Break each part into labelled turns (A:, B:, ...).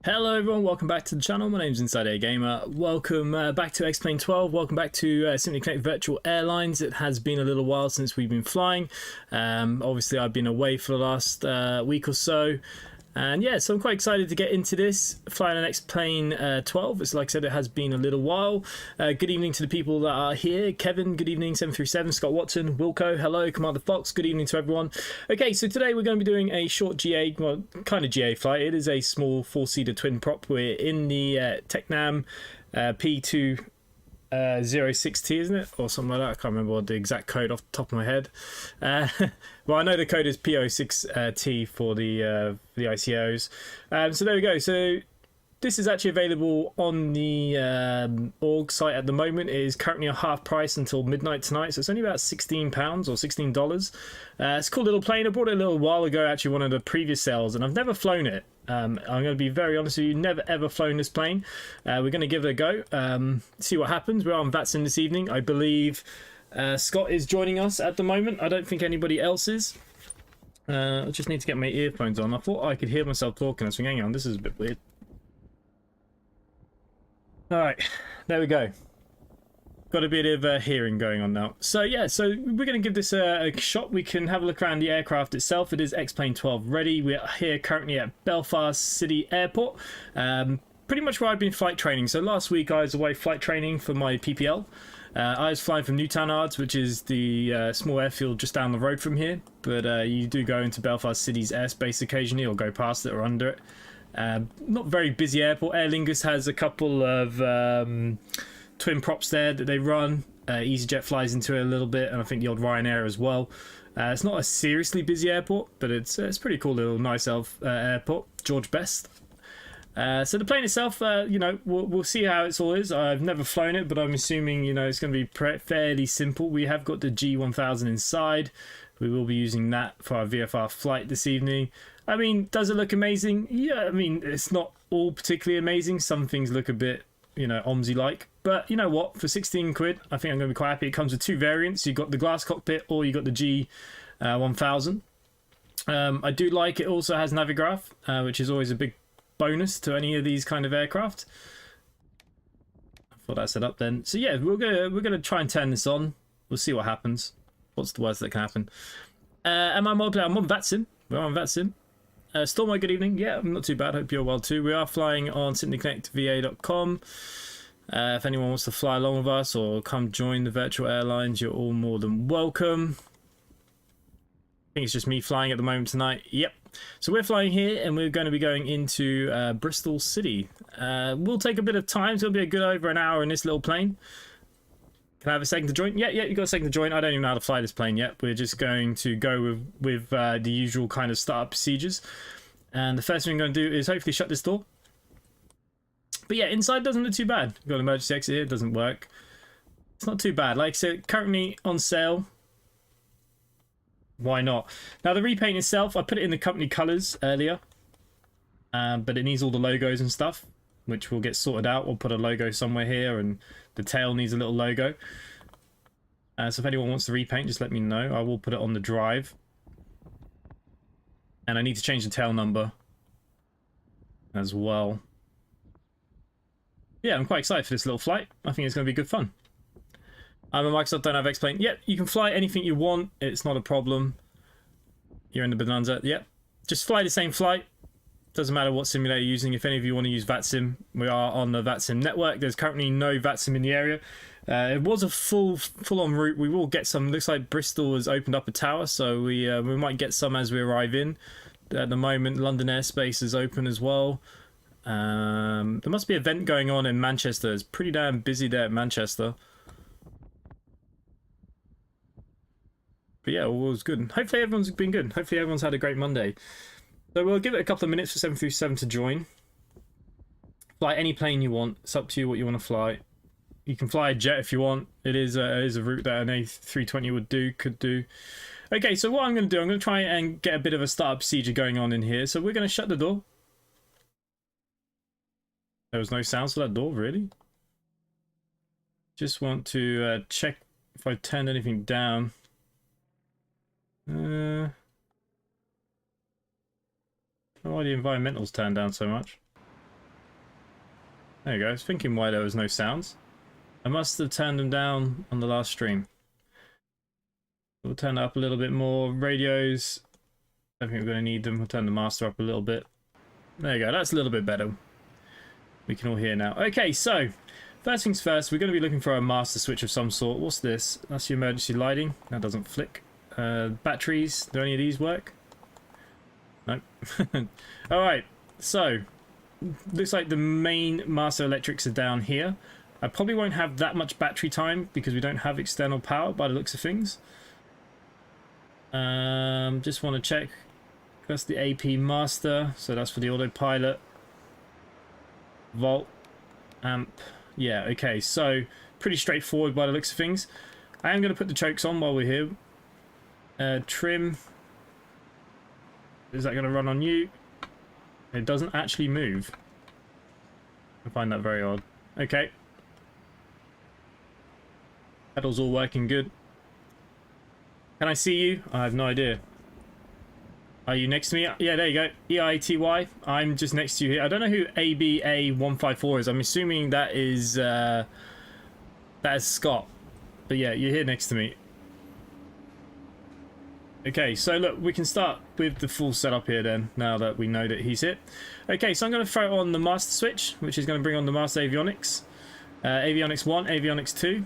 A: Hello everyone, welcome back to the channel. My name's InsideAgameR. Welcome back to X-Plane 12. Welcome back to Simply Connect Virtual Airlines. It has been a little while since we've been flying. Obviously I've been away for the last week or so. And yeah, so I'm quite excited to get into this, flying an X-Plane 12. It's like I said, it has been a little while. Good evening to the people that are here. Kevin, good evening. 737, Scott Watson, Wilco, hello. Commander Fox, good evening to everyone. Okay, so today we're going to be doing a short GA, well, kind of GA flight. It is a small four-seater twin prop. We're in the Tecnam P2006T, isn't it? Or something like that. I can't remember what the exact code off the top of my head. Well, I know the code is P2006T for the ICOs. So there we go. So this is actually available on the org site at the moment. It is currently a half price until midnight tonight. So it's only about £16 or $16. It's a cool little plane. I bought it a little while ago, actually, one of the previous sales, and I've never flown it. I'm going to be very honest with you, never ever flown this plane. We're going to give it a go, see what happens. We're on VATSIM this evening. I believe Scott is joining us at the moment. I don't think anybody else is. I just need to get my earphones on. I thought I could hear myself talking. I was thinking, hang on, this is a bit weird. Alright, there we go. Got a bit of hearing going on now. So yeah, so we're going to give this a shot. We can have a look around the aircraft itself. It is X-Plane 12 ready. We're here currently at Belfast City Airport. Pretty much where I've been flight training. So last week I was away flight training for my PPL. I was flying from Newtown Ards, which is the small airfield just down the road from here. But you do go into Belfast City's airspace occasionally, or go past it or under it. Not very busy airport. Aer Lingus has a couple of twin props there that they run. EasyJet flies into it a little bit, and I think the odd Ryanair as well. It's not a seriously busy airport, but it's pretty cool little nice airport. George Best. So the plane itself, you know, we'll see how it all is. I've never flown it, but I'm assuming, you know, it's going to be fairly simple. We have got the G1000 inside. We will be using that for our VFR flight this evening. I mean, does it look amazing? Yeah, I mean, it's not all particularly amazing. Some things look a bit, you know, Omsi-like. But you know what? For 16 quid, I think I'm going to be quite happy. It comes with two variants. You've got the glass cockpit, or you got the G1000. I do like it also has Navigraph, which is always a big bonus to any of these kind of aircraft. I thought that set up then. So yeah, we're gonna try and turn this on. We'll see what happens. What's the worst that can happen? I'm on VATSIM. We're on VATSIM. Stormo, good evening. Yeah, I'm not too bad. Hope you're well too. We are flying on simplyconnectva.com. If anyone wants to fly along with us or come join the virtual airlines, you're all more than welcome. I think it's just me flying at the moment tonight. Yep. So we're flying here, and we're going to be going into Bristol City. We'll take a bit of time, so it'll be a good over an hour in this little plane. Can I have a second to join? Yeah, you got a second to join. I don't even know how to fly this plane yet. We're just going to go with the usual kind of startup procedures. And the first thing I'm going to do is hopefully shut this door. But yeah, inside doesn't look too bad. Got an emergency exit here, it doesn't work. It's not too bad. Like I said, currently on sale. Why not? Now the repaint itself, I put it in the company colours earlier. But it needs all the logos and stuff, which will get sorted out. We'll put a logo somewhere here, and the tail needs a little logo. So if anyone wants to repaint, just let me know. I will put it on the drive. And I need to change the tail number as well. Yeah, I'm quite excited for this little flight. I think it's going to be good fun. I'm a Microsoft, don't have X-Plane. Yep, you can fly anything you want. It's not a problem. You're in the Bonanza. Yep. Just fly the same flight. Doesn't matter what simulator you're using. If any of you want to use VATSIM, we are on the VATSIM network. There's currently no VATSIM in the area. It was a full-on route. We will get some. Looks like Bristol has opened up a tower, so we might get some as we arrive in. At the moment, London airspace is open as well. There must be an event going on in Manchester. It's pretty damn busy there at Manchester. But yeah, all was good. Hopefully everyone's been good. Hopefully everyone's had a great Monday. So we'll give it a couple of minutes for 737 to join. Fly any plane you want. It's up to you what you want to fly. You can fly a jet if you want. It is a route that an A320 could do. Okay, so what I'm going to do, I'm going to try and get a bit of a startup procedure going on in here. So we're going to shut the door. There was no sounds for that door, really? Just want to check if I turned anything down. Why the environmentals turned down so much? There you go. I was thinking why there was no sounds. I must have turned them down on the last stream. We'll turn it up a little bit more. Radios, I don't think we're going to need them. We'll turn the master up a little bit. There you go. That's a little bit better. We can all hear now. Okay, so first things first, we're going to be looking for a master switch of some sort. What's this? That's your emergency lighting. That doesn't flick. Batteries. Do any of these work? Nope. Alright, so looks like the main master electrics are down here. I probably won't have that much battery time because we don't have external power by the looks of things. Just want to check. That's the AP master, so that's for the autopilot. Volt, amp. Yeah, okay, so pretty straightforward by the looks of things. I am going to put the chokes on while we're here. Trim. Is that going to run on you? It doesn't actually move. I find that very odd. Okay. Pedals all working good. Can I see you? I have no idea. Are you next to me? Yeah, there you go. EITY. I'm just next to you here. I don't know who ABA154 is. I'm assuming that is Scott. But yeah, you're here next to me. Okay, so look, we can start with the full setup here then, now that we know that he's here. Okay, so I'm going to throw on the master switch, which is going to bring on the master avionics. Avionics 1, avionics 2.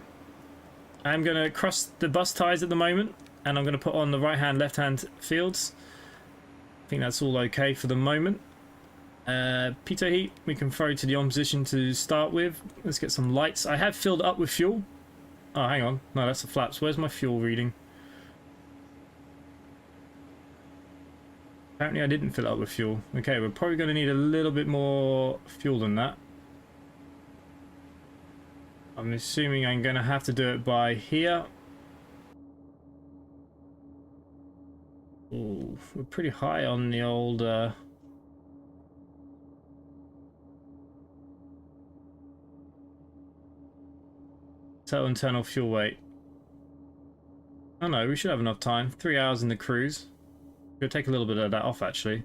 A: I'm going to cross the bus ties at the moment, and I'm going to put on the right-hand, left-hand fields. I think that's all okay for the moment. Pitot heat, we can throw to the on position to start with. Let's get some lights. I have filled up with fuel. Oh, hang on. No, that's the flaps. Where's my fuel reading? Apparently I didn't fill it up with fuel. Okay, we're probably going to need a little bit more fuel than that. I'm assuming I'm going to have to do it by here. Ooh, we're pretty high on the old... total internal fuel weight. Oh no, we should have enough time. 3 hours in the cruise. We'll take a little bit of that off, actually.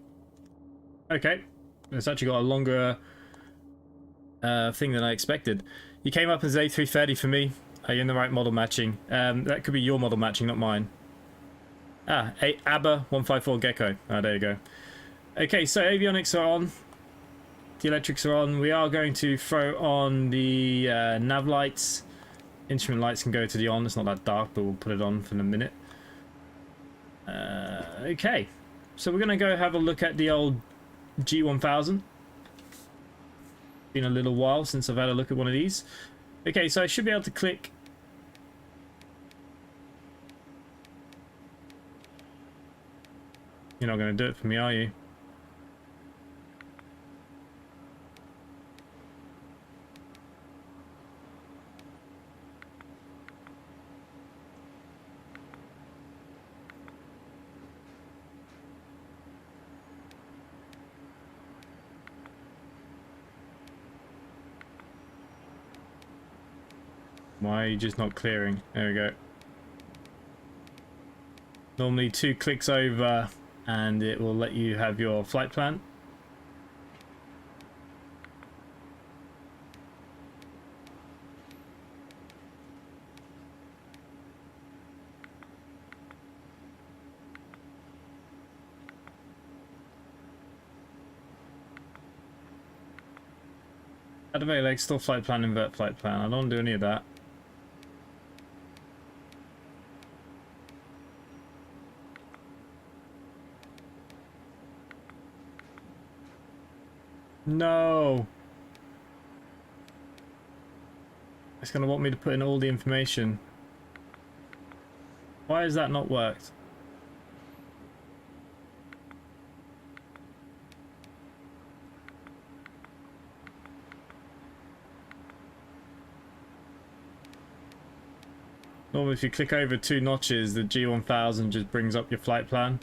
A: Okay. It's actually got a longer thing than I expected. You came up as A330 for me. Are you in the right model matching? That could be your model matching, not mine. Ah, ABA154 Gecko. Ah, there you go. Okay, so avionics are on. The electrics are on. We are going to throw on the nav lights. Instrument lights can go to the on. It's not that dark, but we'll put it on for a minute. Okay, so we're going to go have a look at the old G1000. Been a little while since I've had a look at one of these. Okay, so I should be able to click. You're not going to do it for me, are you? Why are you just not clearing? There we go. Normally 2 clicks over and it will let you have your flight plan. Activate like store flight plan, invert flight plan. I don't want to do any of that. No. It's going to want me to put in all the information. Why has that not worked? Normally if you click over 2 notches, the G1000 just brings up your flight plan.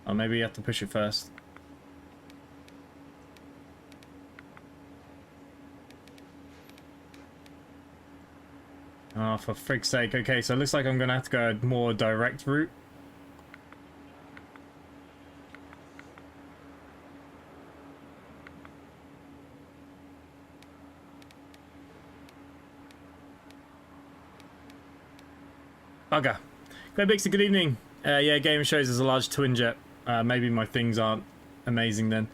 A: Or maybe you have to push it first. Oh, for frig's sake. Okay, so it looks like I'm gonna have to go a more direct route. Bugger. Great Bixie, good evening. Yeah, game shows as a large twin jet. Maybe my things aren't amazing then.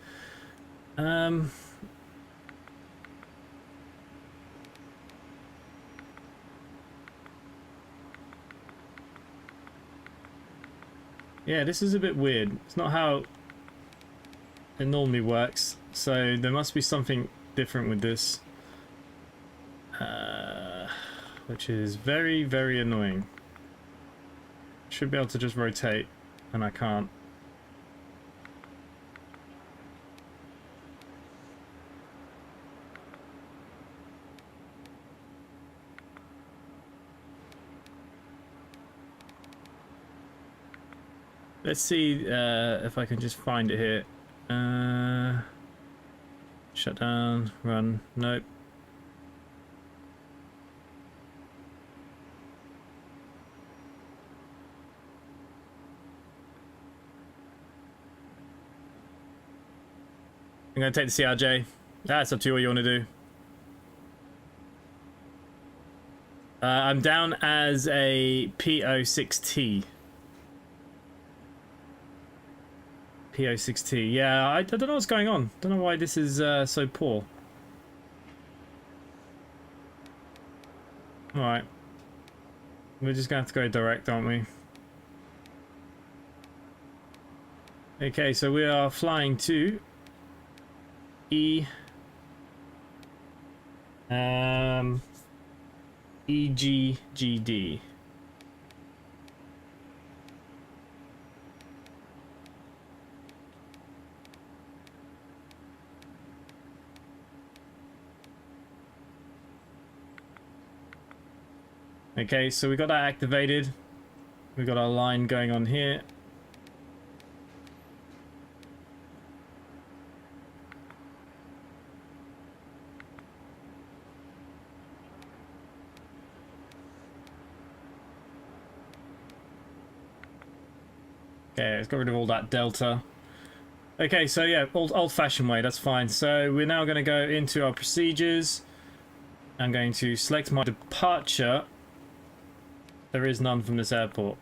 A: Yeah, this is a bit weird. It's not how it normally works, so there must be something different with this. Which is very, very annoying. Should be able to just rotate, and I can't. Let's see if I can just find it here. Shut down, run, nope. I'm going to take the CRJ. That's up to you what you want to do. I'm down as a P2006T. P2006T. Yeah, I don't know what's going on. Don't know why this is so poor. Alright. We're just going to have to go direct, aren't we? Okay, so we are flying to EVGA. Okay, so we got that activated. We got our line going on here. Okay, let's get rid of all that delta. Okay, so yeah, old-fashioned way, that's fine. So we're now going to go into our procedures. I'm going to select my departure. There is none from this airport.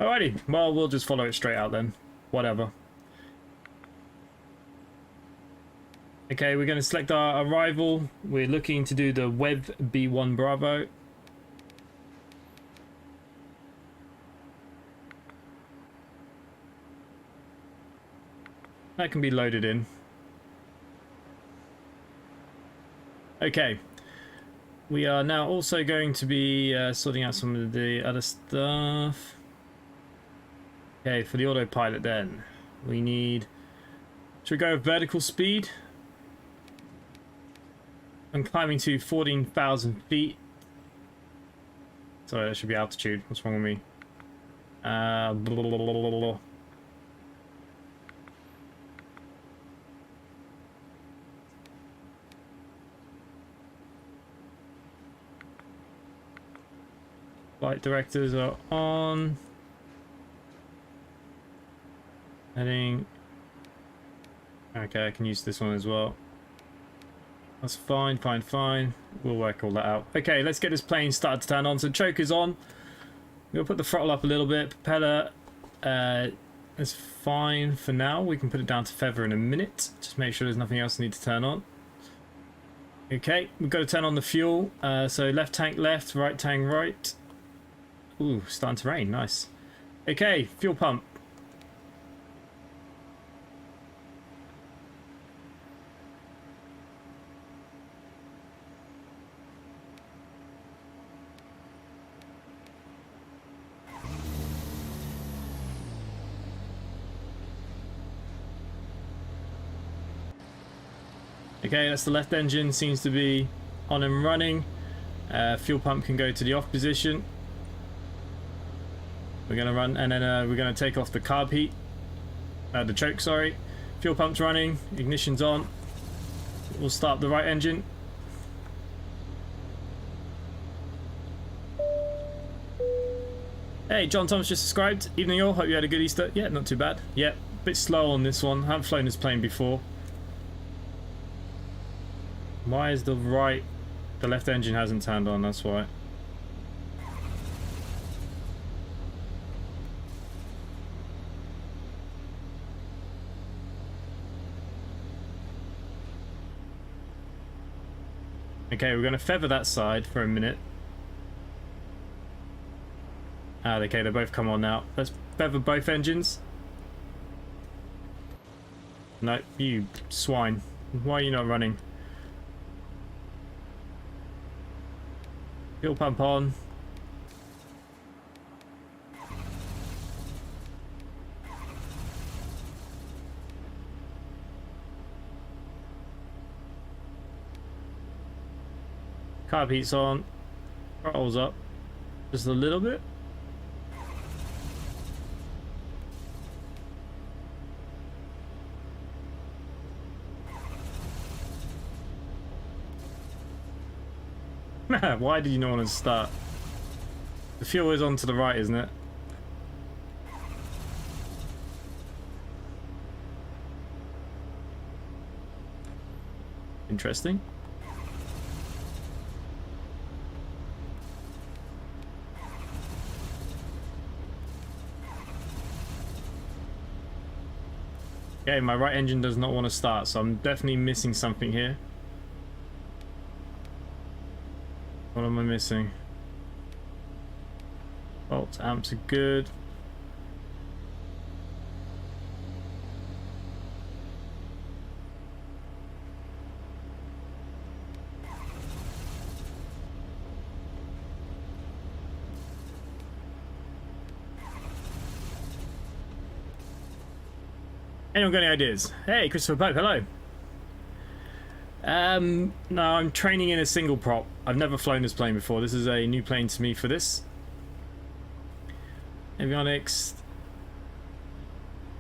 A: Alrighty, well, we'll just follow it straight out then. Whatever. Okay, we're going to select our arrival. We're looking to do the Web B1 Bravo. That can be loaded in. Okay. We are now also going to be sorting out some of the other stuff. Okay, for the autopilot then, we need... Should we go with vertical speed? I'm climbing to 14,000 feet. Sorry, that should be altitude. What's wrong with me? Blah, blah, blah, blah, blah. Flight directors are on. Heading. Okay, I can use this one as well. That's fine, fine, fine. We'll work all that out. Okay, let's get this plane started to turn on. So choker's on. We'll put the throttle up a little bit. Propeller is fine for now. We can put it down to feather in a minute. Just make sure there's nothing else I need to turn on. Okay, we've got to turn on the fuel. So left tank left, right tank right. Ooh, starting to rain. Nice. Okay, fuel pump. Okay, that's the left engine, seems to be on and running. Fuel pump can go to the off position. We're going to run, and then we're going to take off the carb heat. The choke, sorry. Fuel pump's running, ignition's on. We'll start the right engine. Hey, John Thomas just subscribed. Evening all, hope you had a good Easter. Yeah, not too bad. Yeah, bit slow on this one. Haven't flown this plane before. Why is the left engine hasn't turned on, that's why. Okay, we're going to feather that side for a minute. Ah, okay, they both come on now. Let's feather both engines. No, you swine. Why are you not running? Fuel pump on. Carb heat's on. Throttle's up. Just a little bit. Why did you not want to start? The fuel is on to the right, isn't it? Interesting. Okay, my right engine does not want to start, so I'm definitely missing something here. What am I missing? Volts, amps are good. Anyone got any ideas? Hey, Christopher Pope, hello. No, I'm training in a single prop. I've never flown this plane before. This is a new plane to me for this. Avionics.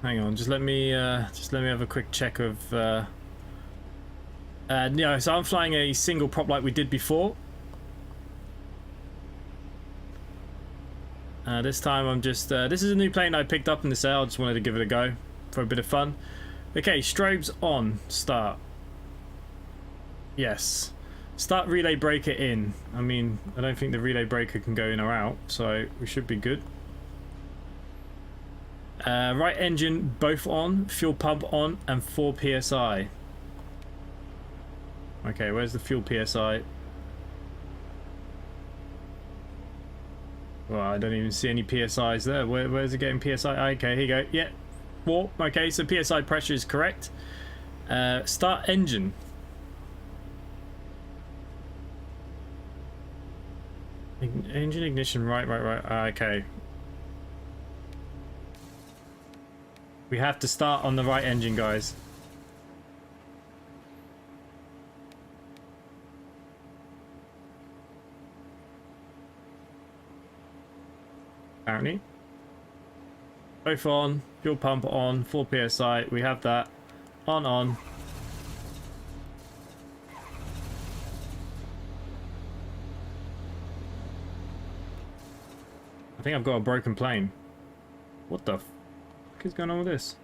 A: Hang on, just let me have a quick check of. Yeah, so I'm flying a single prop like we did before. This time I'm just. This is a new plane I picked up in the sale. I just wanted to give it a go for a bit of fun. Okay, strobes on. Start. Yes. Start relay breaker in. I mean, I don't think the relay breaker can go in or out, so we should be good. Right engine both on, fuel pump on, and 4 psi. Okay, where's the fuel psi? Well, I don't even see any psi's there. Where's it getting psi? Okay, here you go. Yeah, 4. Okay, so psi pressure is correct. Start engine. Engine ignition, right. Okay. We have to start on the right engine, guys. Apparently. Both on, fuel pump on, 4 psi. We have that. On. I think I've got a broken plane. What the f is going on with this?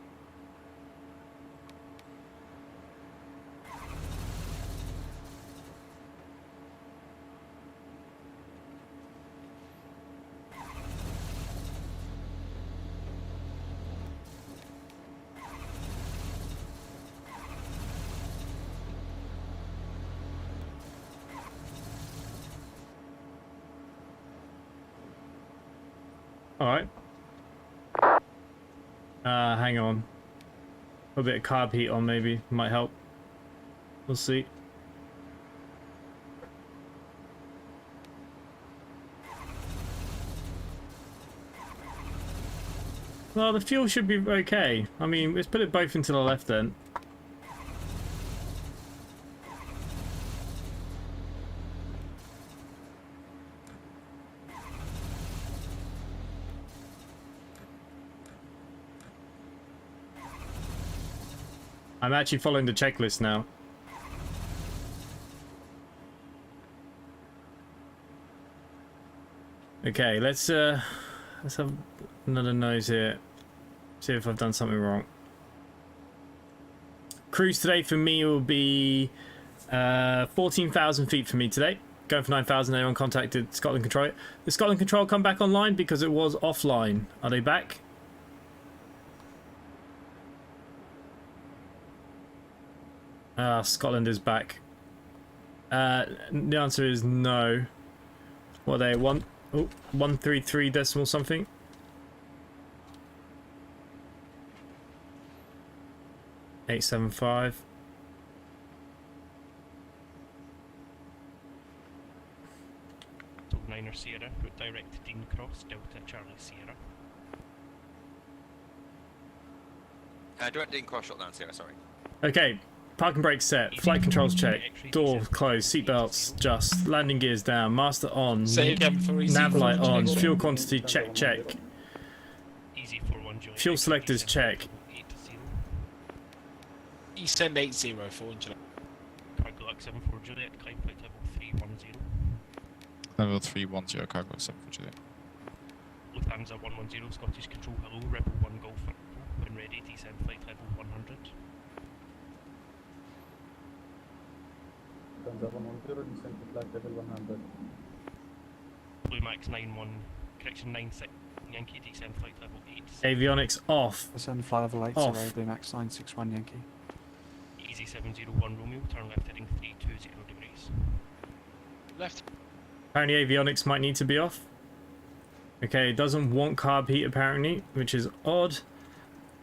A: Alright. Hang on. A bit of carb heat on maybe. Might help. We'll see. Well, the fuel should be okay. I mean, let's put it both into the left then. I'm actually following the checklist now. Okay, let's have another nose here. See if I've done something wrong. Cruise today for me will be 14,000 feet for me today. Going for 9,000. Anyone contacted Scotland Control? Did Scotland Control come back online because it was offline? Are they back? Scotland is back. The answer is no. What are they? 133 decimal something. $875.
B: Niner Sierra, route direct to Dean Cross, Delta Charlie Sierra.
C: Direct Dean Cross, shot down Sierra, sorry.
A: Okay, parking brake set, flight controls check, door closed, seatbelts just, landing gears down, master on, nav light on, fuel quantity check, check.
B: Easy 41 Juliet.
A: Fuel selectors check.
D: Send 80 for Juliet.
B: Cargo Luck 74 Juliet, climb flight level 310.
E: Level 310, cargo 7 for Juliet.
B: Lufthansa 110, Scottish Control, hello, Rebel 1 Golf, when ready, descend flight level 100.
F: Lufthansa 110, descend to flight level 100.
B: Blue Max 91, correction 96, Yankee, descend flight level 8.
A: Avionics off.
G: Ascend flight level 8,
A: Off.
G: sorry, Blue Max 961 Yankee.
B: Easy 701 Romeo, turn left heading 320 degrees.
D: Left.
A: Apparently avionics might need to be off. Okay, it doesn't want carb heat apparently, which is odd.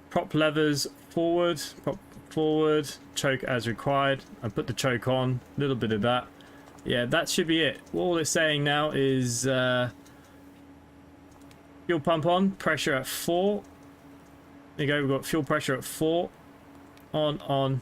A: Prop levers forward, prop forward, choke as required. I put the choke on, a little bit of that. Yeah, that should be it. All it's saying now is fuel pump on, pressure at 4. There you go, we've got fuel pressure at 4. On.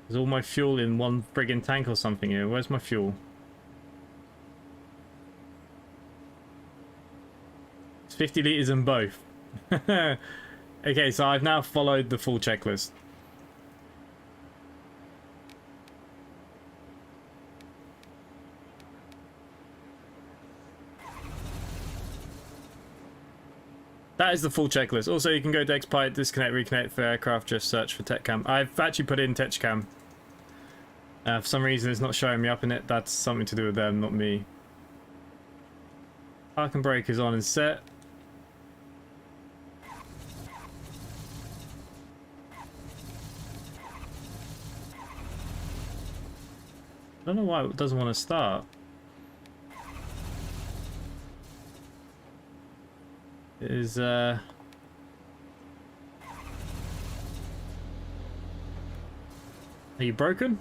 A: There's all my fuel in one friggin' tank or something here. Where's my fuel? It's 50 litres in both. Okay, so I've now followed the full checklist. That is the full checklist. Also, you can go to Xpilot, disconnect, reconnect for aircraft, just search for Tecnam. I've actually put in Tecnam. For some reason, it's not showing me up in it. That's something to do with them, not me. Park and brake is on and set. I don't know why it doesn't want to start. It is, Are you broken?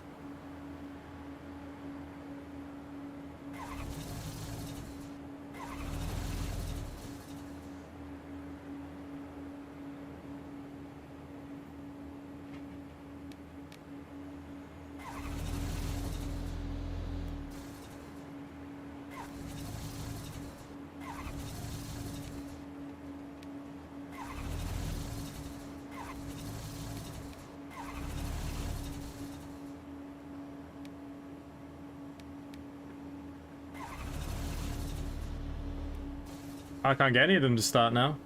A: I can't get any of them to start now.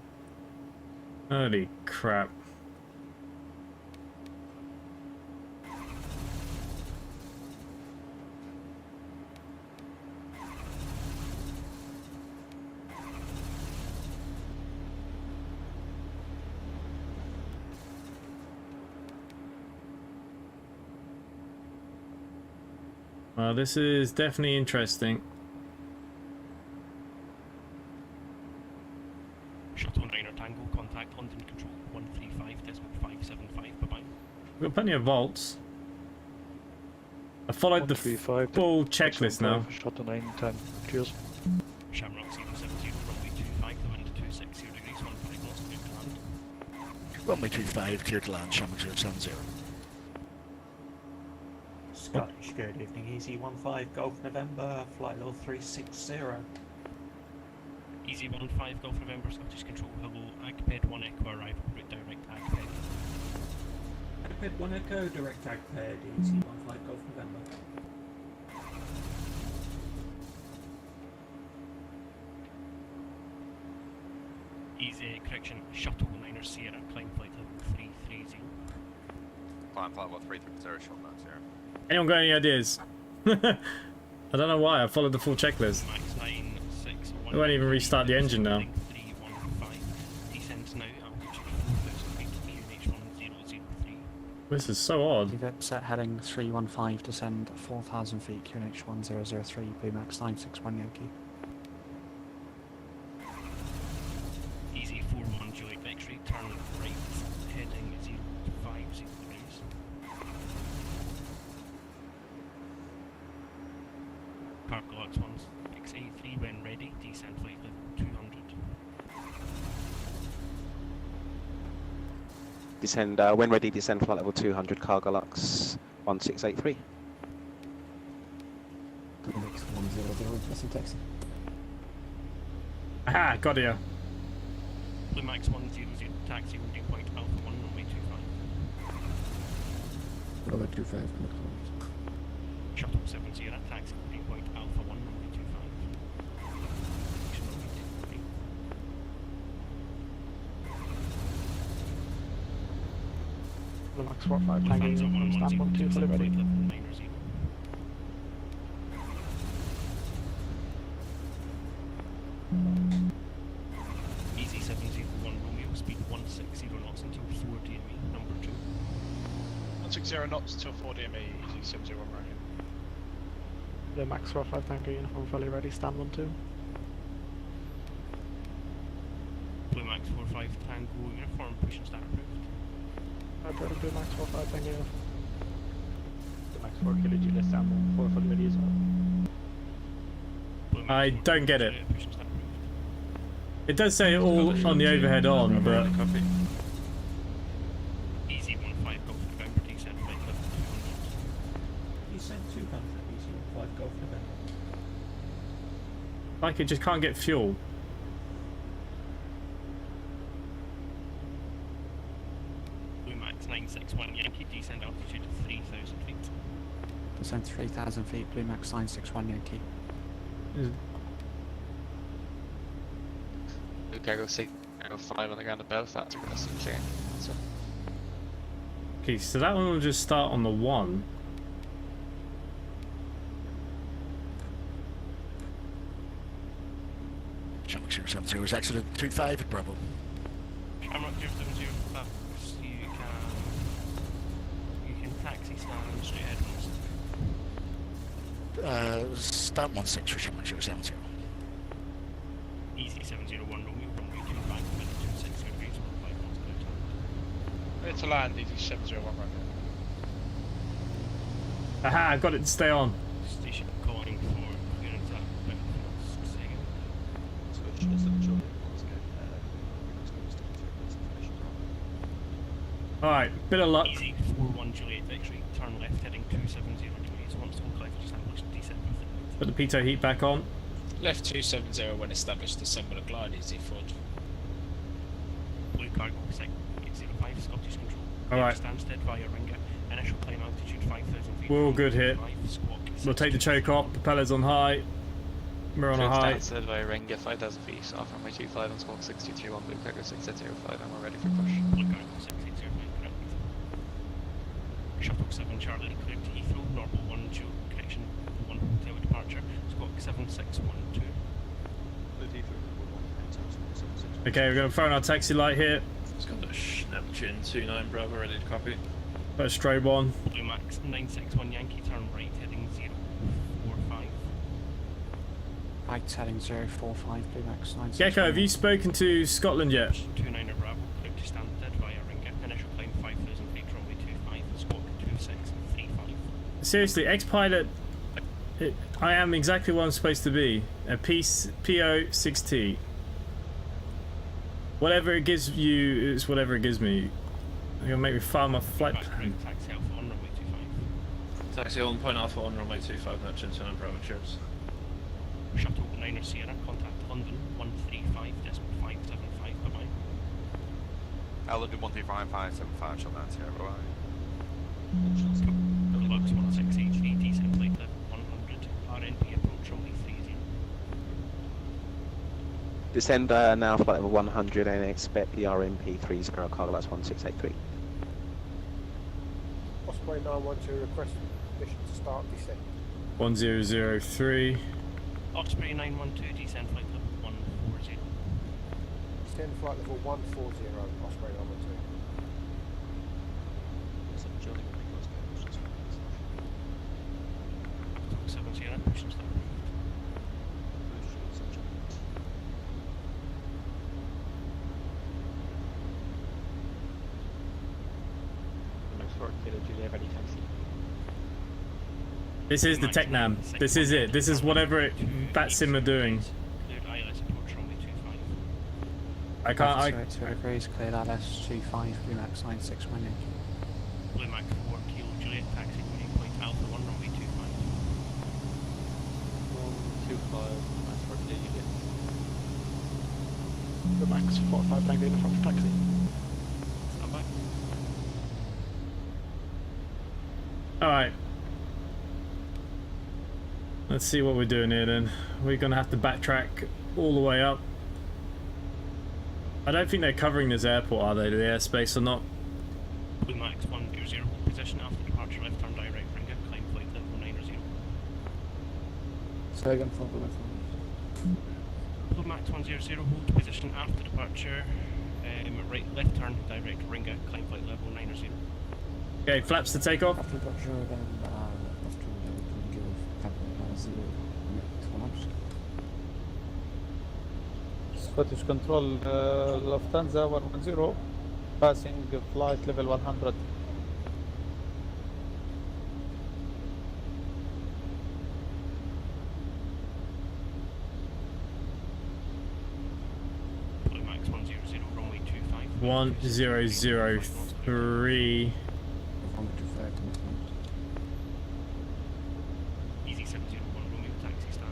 A: Holy crap. Well, this is definitely interesting.
B: Shuttle Niner Tango, contact London Control 135.575, bye-bye.
A: We've got plenty of volts. I followed the full checklist now.
F: Shuttle 9 time. Cheers.
B: Shamrock 070, runway 25, the wind 260 degrees, 15 knots, clear to land.
D: Runway 25, clear to land, Shamrock 070.
H: Good evening, Easy 15 Golf November, flight level 360.
B: Easy 15 Golf November, Scottish Control, hello, Agped 1 Echo arrival, route direct Agped.
H: Agped 1 Echo, direct Agped, Easy 15 Golf November.
B: Easy, correction, Shuttle 9er Sierra, climb flight level 330.
C: Climb flight level 330, shot down Sierra.
A: Anyone got any ideas? I don't know why. I followed the full checklist.
B: Max 961.
A: I won't even restart the engine now.
B: 315. Descends now, altitude 4,000 feet, QNH 1003.
A: This is so odd.
G: Leave it set heading 315, descend 4,000 feet, QNH 1003, Bmax 961 Yankee.
B: Easy 41 Juliet X-ray, turn right, heading 050 degrees. Cargo Lux 1, XA3 when ready, descend flight level 200.
I: Descend, when ready, descend flight level 200, Cargo Lux 1683.
A: Aha, got you.
B: Blue Max 100, taxi holding point Alpha 1, runway 25.
J: Runway 25 on the call.
B: Shuttle 70, taxi holding point Alpha 1, runway 25. Action runway 23.
F: The max 45
B: Lufthansa
F: tagging from
B: 110,
F: standpoint 2 fully ready.
B: flight level 900. Easy 701 Romeo, speed 160 knots until 4 DME, number 2.
D: 160 knots till 4 DME, Easy 701 Romeo.
F: The max 45 tanker uniform fully ready, stand 1-2.
B: Blue Max 45 Tango uniform, push and start approved.
F: I've Blue max 45 tanker uniform. The max 4 kilo Juliet stand 4 fully ready as well.
B: Blue Max
A: I
B: 45
A: don't get it.
B: Juliet, push and start approved.
A: It does say all on the overhead on, but
B: Easy 15 Golf November, descend flight level 200.
H: Descend 200, Easy 15 Golf November.
A: like it just can't get fuel.
B: Blue Max 961 Yankee, descend altitude 3,000 feet.
G: Descend 3,000 feet, Blue Max 961 Yankee.
E: Cargo 6, Cargo 5 on the ground at Belfast, we're going to clear. So,
A: Okay, so that one will just start on the 1.
J: Shamrock 070 is accident 25 at Bravo.
B: Shamrock 070, Bucks, you can taxi stand straight ahead.
J: Start 16 for Shamrock 070.
B: Easy 701 Romeo, runway 25, minute 26 degrees, 15 knots clear to land.
D: Clear to land, Easy 701 Romeo.
A: Aha, I got it to stay on.
B: Station calling for clearance at Belfast, second.
A: Alright, bit of luck.
B: Easy 41 Juliet X-ray, turn left heading 270 degrees, once all clear to established, descent with it.
A: Put the pitot heat back on.
D: Left 270 when established, descend with a glide, Easy Ford.
B: Blue Cargo 605 Scottish Control.
A: Alright.
B: Stansted via Ringer, initial climb altitude 5,000 feet.
A: We're all good here.
B: 5, squawk,
A: We'll take the choke off, propellers on high. We're on a high.
E: Stansted via Ringa, 5,000 feet, off runway 25 on squawk 623 Blue Cargo 6805, and we're ready for push.
B: Blue Cargo 6805, correct. Shuttle 7 Charlie, cleared to Heathrow, normal 1 Joe, connection 1 hotel departure, squawk 7612.
A: Okay, we're going to phone our taxi light here.
K: Scottish Neptune 29 Bravo, ready to copy.
A: Put a strobe on.
B: Blue Max 961 Yankee, turn right heading 045.
G: Right heading 045, Blue Max 961.
A: Gecko, have you spoken to Scotland yet?
B: 29er Bravo, cleared to Stansted via Ringer, initial climb 5,000 feet, runway 25, squawk 2635.
A: Seriously, ex-pilot, I am exactly what I'm supposed to be. A P2006T. Whatever it gives you, it's whatever it gives me. You're gonna make me file my flight plan.
B: Taxi Alpha 1, runway 25.
K: Taxi on point Alpha 1, runway 25, Neptune 29 Bravo, cheers.
B: Shuttle 9er Sierra, contact London 135.575, bye-bye.
C: London 135.575, shut down Sierra, bye.
B: Lux 16 HV, descent flight level 100, RNP approach runway 30.
I: Descend now flight level 100 and expect the RMP 30 cargo lots 1683.
F: Osprey 912 request permission to start descent.
A: 1003.
B: Osprey 912, descent flight level 140.
F: Descend flight level 140, Osprey 912.
B: Approach 7 Sierra, mission start.
A: This is the Tecnam. This is it. This is whatever that sim are doing.
B: Cleared ILS approach runway 25.
A: I can't.
G: 2 degrees, cleared LS 25, Remax 96 winding.
B: Blue Mac 4 Kilo Juliet, taxi running point Alpha 1 runway 25.
E: 125, Max 4 Juliet.
F: The max 45 Tango in front of taxi.
B: Stand by.
A: Alright. Let's see what we're doing here then. We're gonna have to backtrack all the way up. I don't think they're covering this airport, are they? The airspace or not?
B: Blue Max 120, hold position after departure, left turn direct, ringer, climb flight level 90.
G: Second for
B: Blue Max 100, hold position after departure, right, left turn direct, ringer, climb flight level 90.
A: Okay, flaps to take off.
G: After departure, then left to give capital 0, next 100.
F: Scottish Control, Lufthansa 110, passing flight level 100.
B: Blue Max 100, runway 25.
A: 1003.
B: Easy 701, Romeo taxi stand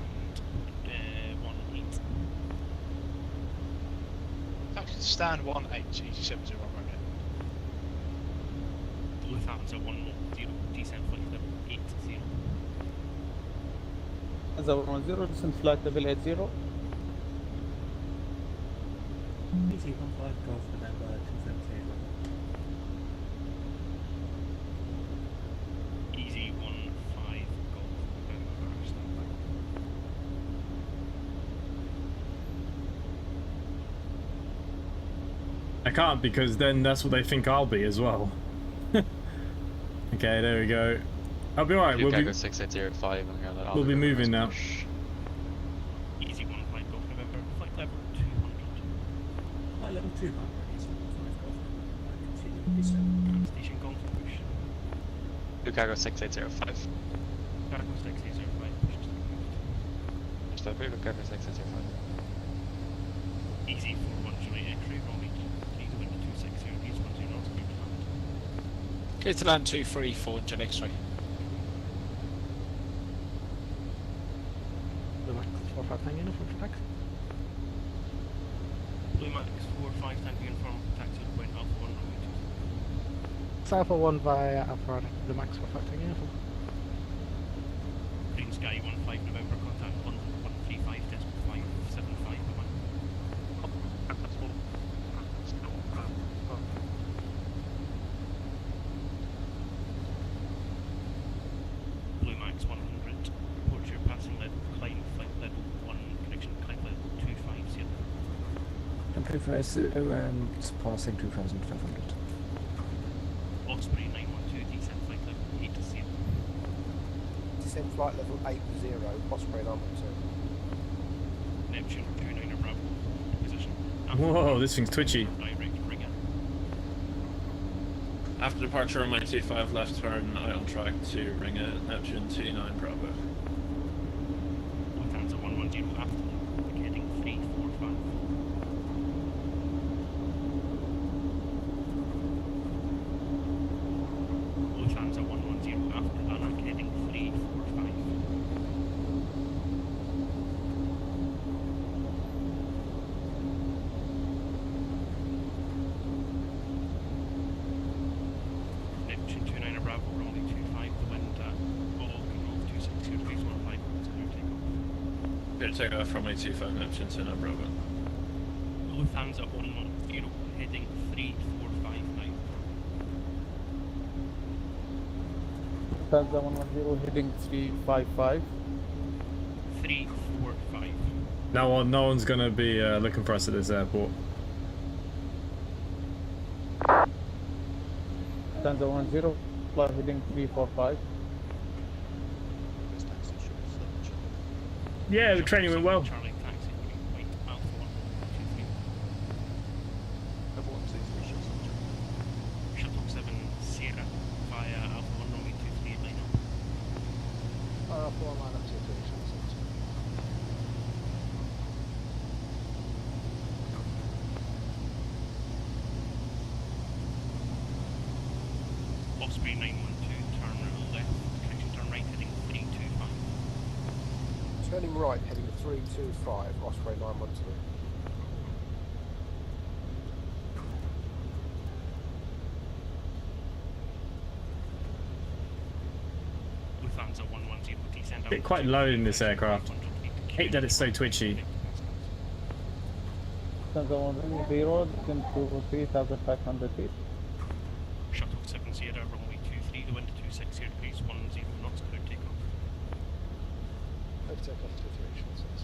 B: 18.
D: Taxi to stand 18, easy 70 Romeo.
B: Lufthansa 110, descent flight level 80.
F: Lufthansa 110, descent flight level 80.
H: BT 15 Golf November 278.
B: Easy 15 Golf November, stand by.
A: I can't because then that's what they think I'll be as well. Okay, there we go. I'll be alright. We'll be
E: 6805 and here,
A: we'll be moving now.
B: Easy 15 Golf November, flight level 200.
H: High level 200, BT 15 Golf November, continue descent.
B: Station Golf push.
E: Chicago 6805.
B: Cargo 6805, push to
E: Stop here, Chicago 6805.
B: Easy 41 Juliet X-ray, runway 3 wind 260, east 10 knots, clear to land.
J: Clear to land 234, Jet X-ray.
F: The max 45 Tango in front of taxi.
B: Blue Max 45 tanking in from taxi to point Alpha 1 runway 2.
F: Alpha 1 via Alpha, the max 45 Tango in front.
B: Green Sky 15 November, contact London 135.575, bye-bye. Blue Max 100, report your passing level, climb flight level 1, connection climb level 25, see you.
G: Passing 2500.
B: Osprey 912, descent flight level 8, see you.
F: Descend flight level 80, Osprey 912.
B: Neptune 29er Bravo, position.
A: Whoa, this thing's twitchy.
B: Direct ringer.
K: After departure, runway 25, left turn, eye on track to ring at Neptune 29 Bravo.
B: Lufthansa 110 after, heading 345. Lufthansa 110 after, Anak heading
K: take off from my 25 option to no Bravo.
B: Lufthansa 110, heading 3459.
F: Lufthansa 110 heading 355.
B: 345.
A: No one's gonna be looking for us at this airport.
F: Lufthansa 10 fly heading 345.
A: Yeah, the training went well.
B: Charlie taxi, wait, Alpha 123. Shuttle 7 Sierra via Alpha 1 runway 23 line up.
D: Alpha 1 line up 23, shuttle 7.
B: Osprey 912, turn left, correction, turn right, heading 325.
L: Turning right, heading 325, Osprey 912.
B: Lufthansa 110, descend
A: Bit quite low in this aircraft. Hate that it's so twitchy.
F: Lufthansa 110 descend to 3,500 feet.
B: Shuttle 7 Sierra, runway 23, the wind 26 degrees, 10 knots, clear takeoff.
D: Clear takeoff 23, shuttle 7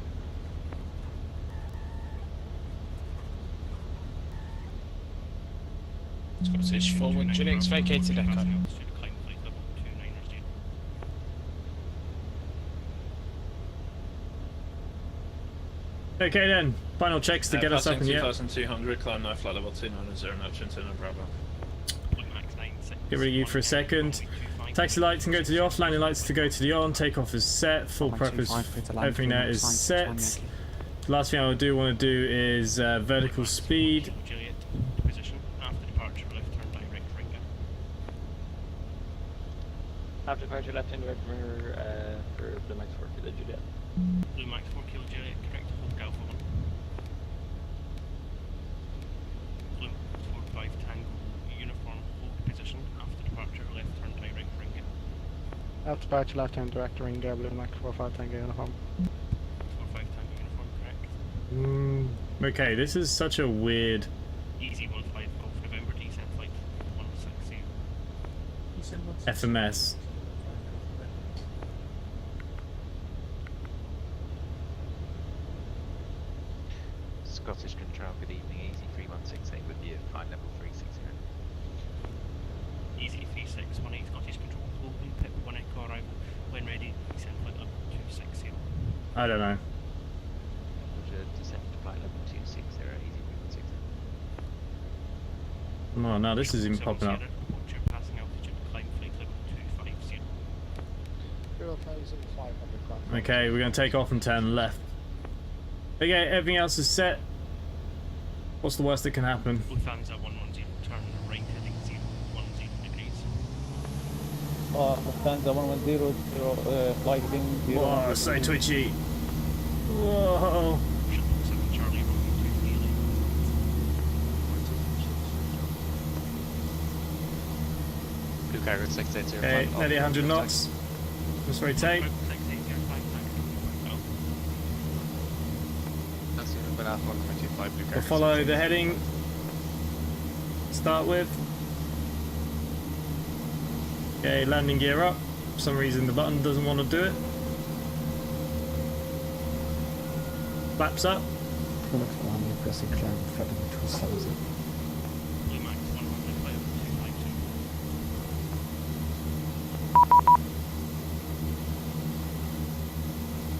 D: Sierra.
J: Scottish forward, Julius vacated Echo.
B: Climb flight level 290.
A: Okay then, final checks to get us up in the air.
K: 2200, climb now, flight level 290, option to no Bravo.
B: Max 96.
A: Get rid of you for a second. Taxi lights can go to the off, landing lights to go to the on, takeoff is set, full prep is, everything there is set. Last thing I want to do is vertical speed.
B: Juliet, position, after departure, left turn direct ringer.
E: After departure, left hand direct ringer for Blue Max 4 Kilo Juliet.
B: Blue Max 4 Kilo Juliet, correct, hold Alpha 1. Blue 45 Tango, uniform, hold position, after departure, left turn direct ringer.
F: After departure, left hand direct ringer, Blue Max 45 Tango uniform.
B: 45 Tango uniform, correct.
A: Okay, this is such a weird.
B: Easy 15 Golf November, descent flight 160.
A: FMS.
C: Scottish Control, good evening. Easy 3168 with you. Flight level 360.
B: Easy 3618 Scottish Control, globally pip 1 Echo arrival. When ready, descent flight level 260.
A: I don't know.
C: Roger, descent to flight level 260. Easy 3168.
A: Oh no, this is even popping up.
B: Watch your passing altitude, climb flight level 250.
L: 3,500 climb.
A: Okay, we're going to take off and turn left. Okay, everything else is set. What's the worst that can happen?
B: Lufthansa 110, turn right heading 010 degrees.
F: Lufthansa 110 flight heading 0.
A: Whoa, so twitchy. Whoa.
B: Shuttle 7 Charlie, runway 23 line.
E: Blue Cargo 680.
A: Okay, nearly 100 knots. Just rotate. We'll follow the heading. Start with. Okay, landing gear up. For some reason the button doesn't want to do it. Flaps up.
B: Blue Max 100, flight level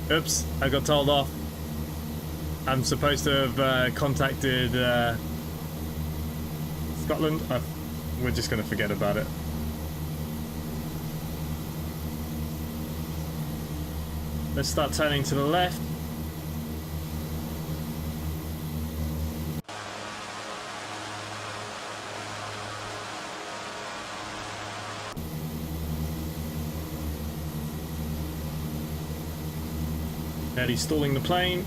B: 252.
A: Oops, I got told off. I'm supposed to have contacted Scotland. We're just going to forget about it. Let's start turning to the left. Nearly stalling the plane.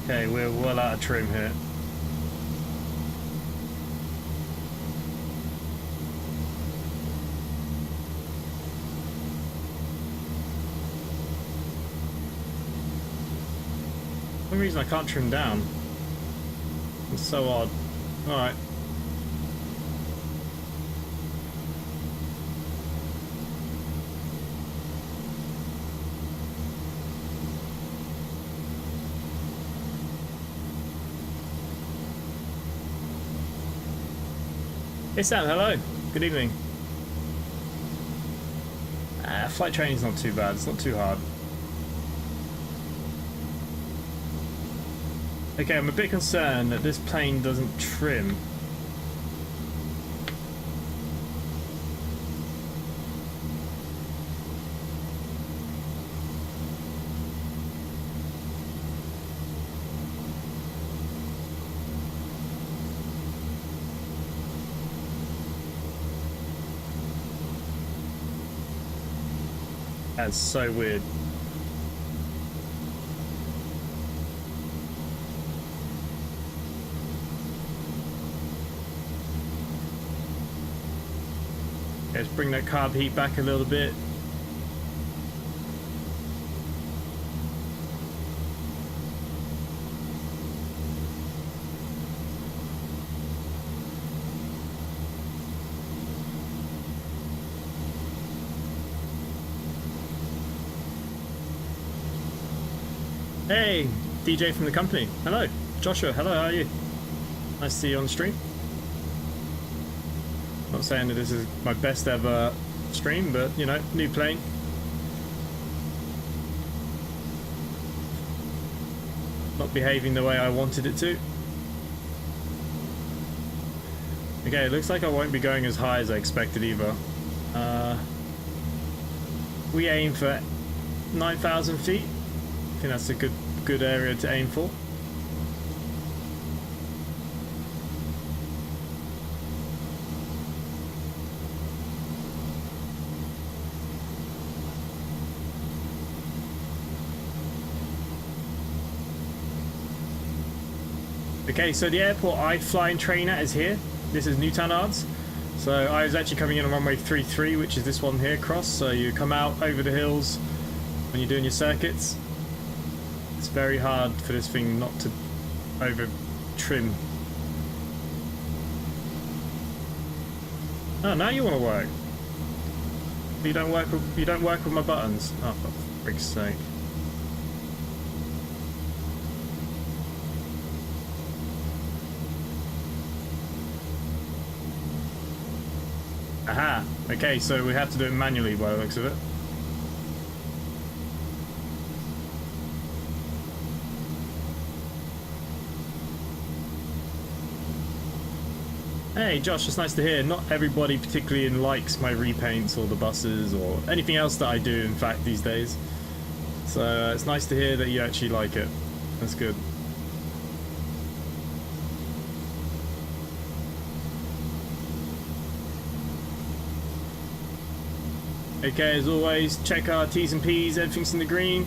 A: Okay, we're well out of trim here. some reason I can't trim down. It's so odd. Alright. Hey Sam, hello. Good evening. Flight training's not too bad. It's not too hard. Okay, I'm a bit concerned that this plane doesn't trim. That's so weird. Let's bring that carb heat back a little bit. Hey, DJ from the company. Hello. Joshua, hello, how are you? Nice to see you on the stream. Not saying that this is my best ever stream, but you know, new plane. Not behaving the way I wanted it to. Okay, it looks like I won't be going as high as I expected either. We aim for 9,000 feet. I think that's a good area to aim for. Okay, so the airport I fly and train at is here. This is Newtown Ards. So I was actually coming in on runway 33, which is this one here, cross. So you come out over the hills when you're doing your circuits. It's very hard for this thing not to over trim. Oh, now you want to work. You don't work with my buttons. Oh, for frick's sake. Aha! Okay, so we have to do it manually by the looks of it. Hey Josh, it's nice to hear. Not everybody particularly likes my repaints or the buses or anything else that I do, in fact, these days. So it's nice to hear that you actually like it. That's good. Okay, as always, check our T's and P's, everything's in the green.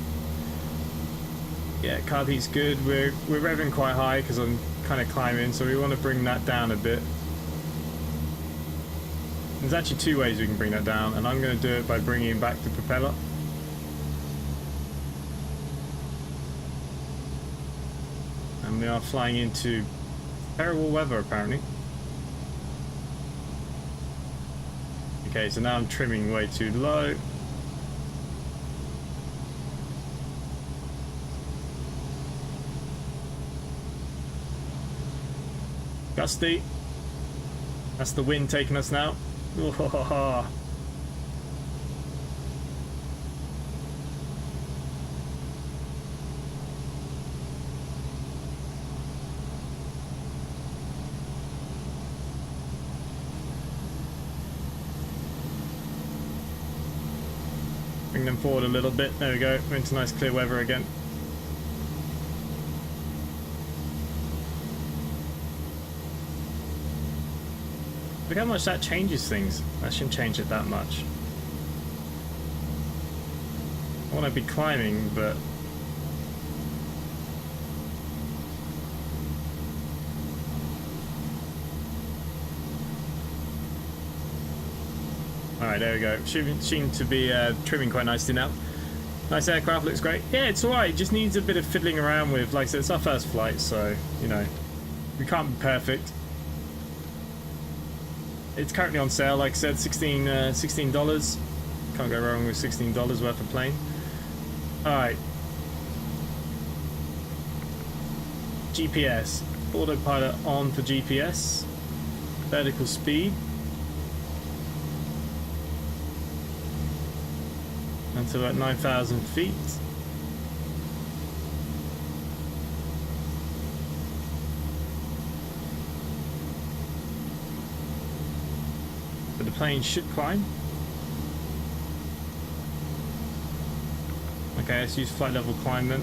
A: Yeah, carb heat's good. We're revving quite high because I'm kind of climbing, so we want to bring that down a bit. There's actually two ways we can bring that down, and I'm going to do it by bringing back the propeller. And we are flying into terrible weather apparently. Okay, so now I'm trimming way too low. Gusty. That's the wind taking us now. Ooh, bring them forward a little bit. There we go. We're into nice clear weather again. Look how much that changes things. That shouldn't change it that much. I want to be climbing, but... Alright, there we go. Seem to be trimming quite nicely now. Nice aircraft, looks great. Yeah, it's alright, it just needs a bit of fiddling around with. Like I said, it's our first flight, so, you know, we can't be perfect. It's currently on sale, like I said, $16. Can't go wrong with $16 worth of plane. Alright. GPS. Autopilot on for GPS. Vertical speed. Until about 9,000 feet. But the plane should climb. Okay, let's use flight level climb then.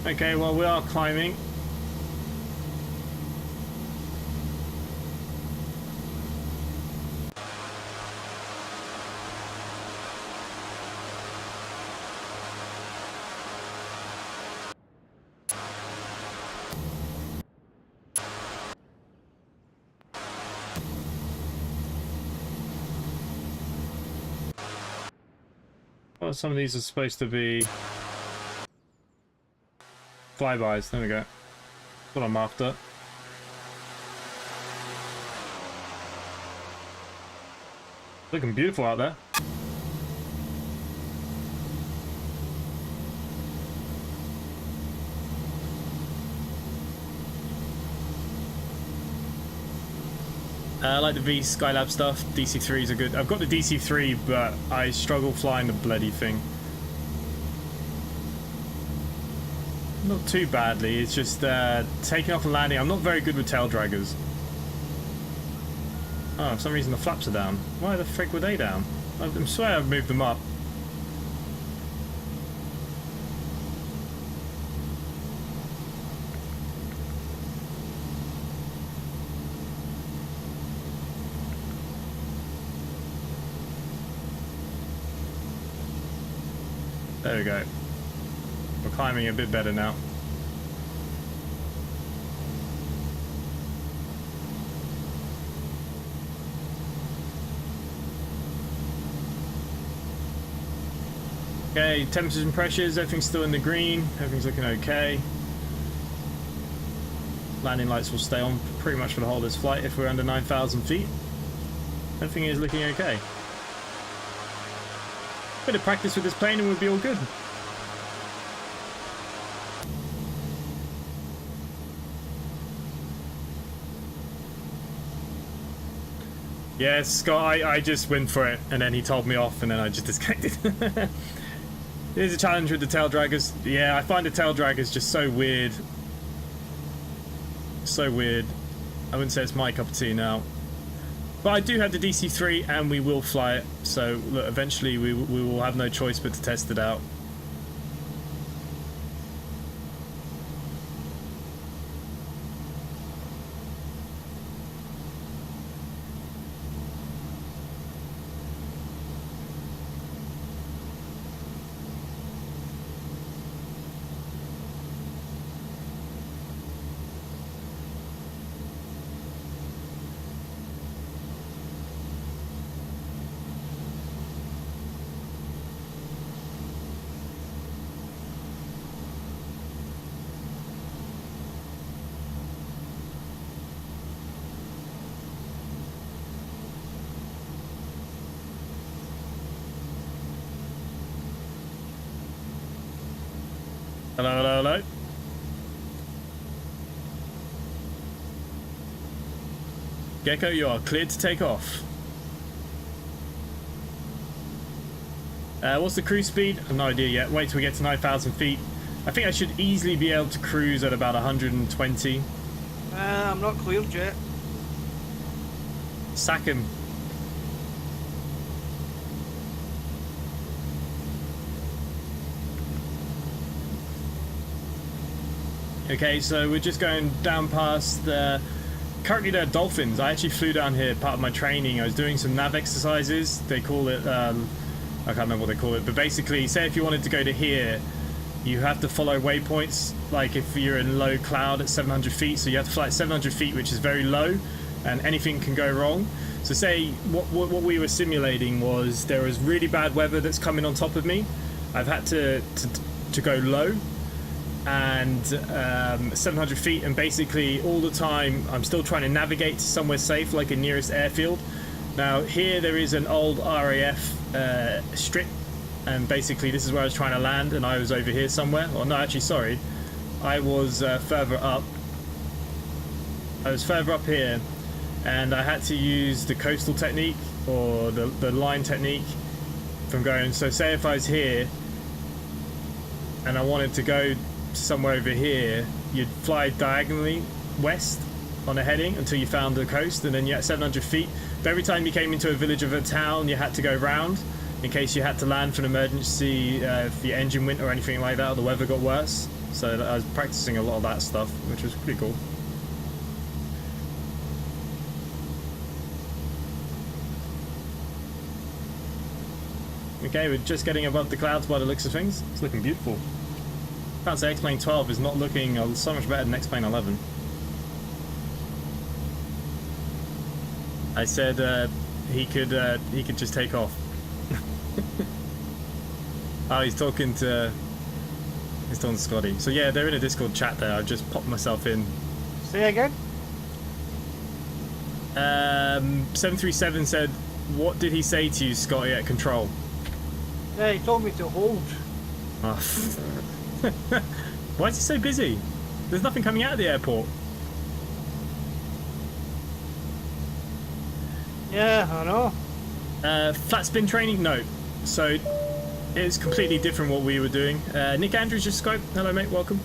A: Okay, well, we are climbing. Well, some of these are supposed to be flybys. There we go. That's what I'm after. Looking beautiful out there. I like the Vskylabs stuff. DC3s are good. I've got the DC3, but I struggle flying the bloody thing. Not too badly, it's just taking off and landing. I'm not very good with tail draggers. Oh, for some reason the flaps are down. Why the frick were they down? I swear I've moved them up. There we go. We're climbing a bit better now. Okay, temperatures and pressures, everything's still in the green, everything's looking okay. Landing lights will stay on pretty much for the whole of this flight if we're under 9,000 feet. Everything is looking okay. Bit of practice with this plane and we'll be all good. Yeah, Scott, I just went for it, and then he told me off, and then I just disconnected. There's a challenge with the tail draggers. Yeah, I find the tail draggers just so weird. So weird. I wouldn't say it's my cup of tea now. But I do have the DC3, and we will fly it. So, look, eventually we will have no choice but to test it out. Hello, hello, hello. Gecko, you are cleared to take off. What's the cruise speed? I have no idea yet. Wait till we get to 9,000 feet. I think I should easily be able to cruise at about 120.
F: I'm not cleared yet.
A: Sack him. Okay, so we're just going down past the... Currently there are dolphins. I actually flew down here, part of my training. I was doing some nav exercises. They call it... I can't remember what they call it. But basically, say if you wanted to go to here, you have to follow waypoints. Like if you're in low cloud at 700 feet. So you have to fly at 700 feet, which is very low. And anything can go wrong. So say what we were simulating was there was really bad weather that's coming on top of me. I've had to go low. And 700 feet, and basically all the time I'm still trying to navigate to somewhere safe, like a nearest airfield. Now here there is an old RAF strip, and basically this is where I was trying to land, and I was over here somewhere. Or no, actually, sorry, I was further up. I was further up here, and I had to use the coastal technique or the line technique from going. So say if I was here and I wanted to go somewhere over here, you'd fly diagonally west on a heading until you found the coast, and then you're at 700 feet. But every time you came into a village of a town, you had to go round in case you had to land for an emergency, if your engine went or anything like that, or the weather got worse. So I was practicing a lot of that stuff, which was pretty cool. Okay, we're just getting above the clouds by the looks of things. It's looking beautiful. Can't say xplane 12 is not looking so much better than xplane 11. I said he could just take off. Oh, he's talking to Scotty. So yeah, they're in a Discord chat there. I've just popped myself in.
F: Say again?
A: 737 said, "What did he say to you, Scotty, at control?"
F: Yeah, he told me to hold.
A: Oh. Why is he so busy? There's nothing coming out of the airport.
F: Yeah, I know.
A: Flat spin training? No. So it's completely different what we were doing. Nick Andrews just Skype. Hello mate, welcome.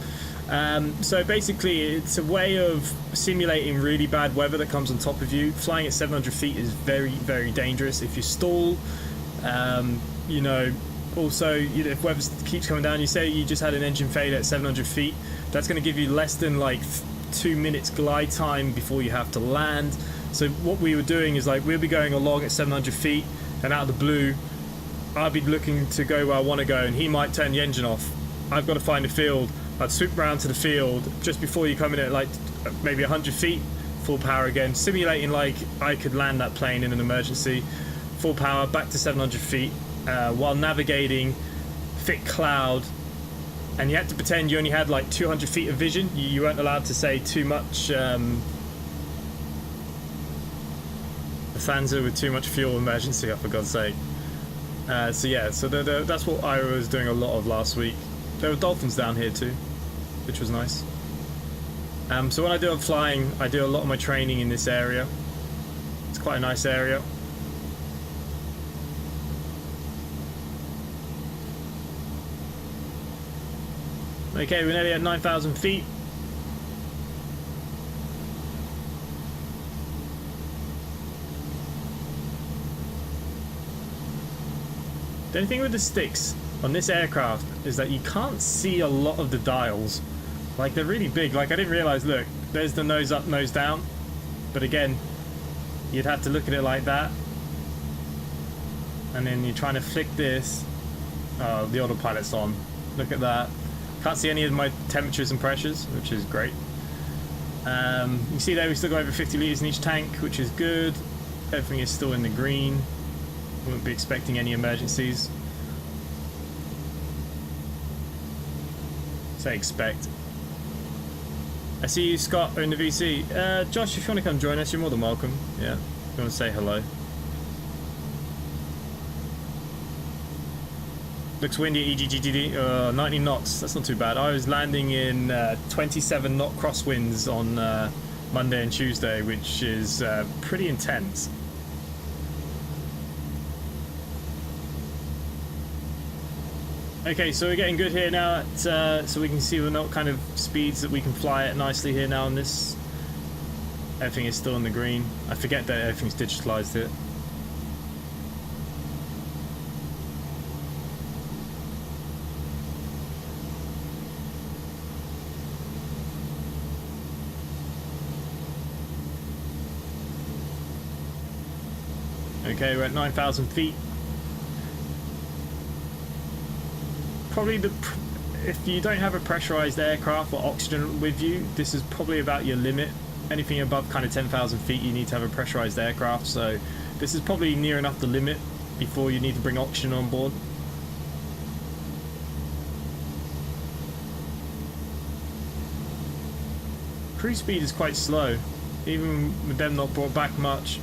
A: So basically it's a way of simulating really bad weather that comes on top of you. Flying at 700 feet is very, very dangerous. If you stall, you know, also, if weather keeps coming down, you say you just had an engine failure at 700 feet, that's going to give you less than like 2 minutes glide time before you have to land. So what we were doing is like we'll be going along at 700 feet, and out of the blue I'll be looking to go where I want to go, and he might turn the engine off. I've got to find a field. I'd swoop around to the field just before you come in at like maybe 100 feet, full power again, simulating like I could land that plane in an emergency, full power back to 700 feet. While navigating thick cloud, and you had to pretend you only had like 200 feet of vision. You weren't allowed to say too much. The fans are with too much fuel emergency, for God's sake. So yeah, so that's what I was doing a lot of last week. There were dolphins down here too, which was nice. So when I do flying, I do a lot of my training in this area. It's quite a nice area. Okay, we're nearly at 9,000 feet. The only thing with the sticks on this aircraft is that you can't see a lot of the dials. Like, they're really big. Like, I didn't realize, look, there's the nose up, nose down. But again, you'd have to look at it like that. And then you're trying to flick this. Oh, the autopilot's on. Look at that. Can't see any of my temperatures and pressures, which is great. You see there we still got over 50 litres in each tank, which is good. Everything is still in the green. Wouldn't be expecting any emergencies. Say expect. I see you, Scott, in the VC. Josh, if you want to come join us, you're more than welcome. Yeah, if you want to say hello. Looks windy at EGGD, 90 knots, that's not too bad. I was landing in 27 knot crosswinds on Monday and Tuesday, which is pretty intense. Okay, so we're getting good here now, so we can see what kind of speeds that we can fly at nicely here now on this. Everything is still in the green. I forget that everything's digitalized here. Okay, we're at 9,000 feet. Probably if you don't have a pressurized aircraft or oxygen with you, this is probably about your limit. Anything above kind of 10,000 feet, you need to have a pressurized aircraft. So this is probably near enough the limit before you need to bring oxygen on board. Cruise speed is quite slow, even with them not brought back much.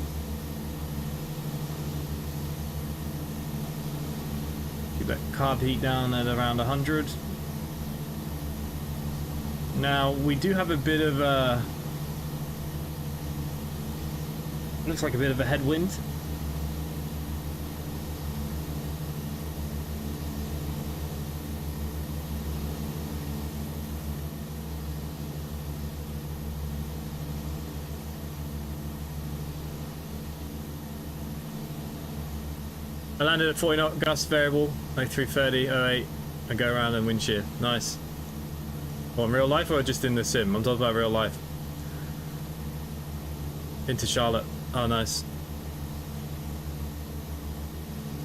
A: Keep that carb heat down at around 100. Now we do have a bit of a, looks like a bit of a headwind. I landed at 40 knot gust variable, like 330, 08, and go around and wind shear. Nice. What, in real life or just in the sim? I'm talking about real life. Into Charlotte. Oh, nice.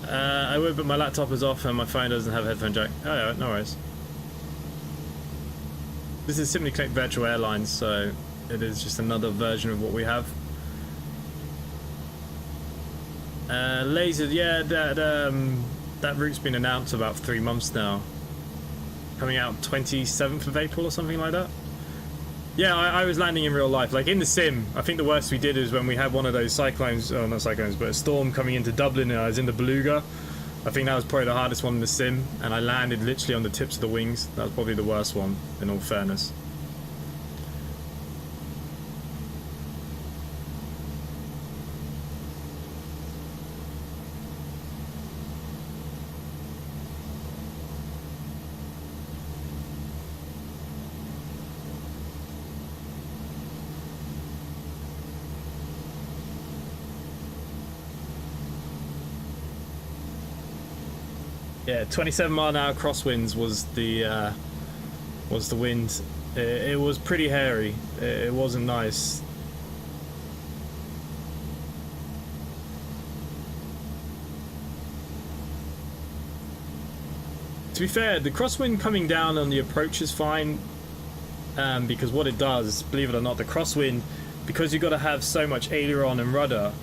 A: I would, but my laptop is off and my phone doesn't have a headphone jack. Oh, yeah, no worries. This is Simply Connect Virtual Airlines, so it is just another version of what we have. Lasers, yeah, that route's been announced about 3 months now. Coming out 27th of April or something like that. Yeah, I was landing in real life. Like in the sim, I think the worst we did is when we had one of those cyclones, oh not cyclones, but a storm coming into Dublin and I was in the Beluga. I think that was probably the hardest one in the sim, and I landed literally on the tips of the wings. That was probably the worst one, in all fairness. Yeah, 27 mile an hour crosswinds was the wind. It was pretty hairy. It wasn't nice. To be fair, the crosswind coming down on the approach is fine, because what it does, believe it or not, the crosswind, because you've got to have so much aileron and rudder,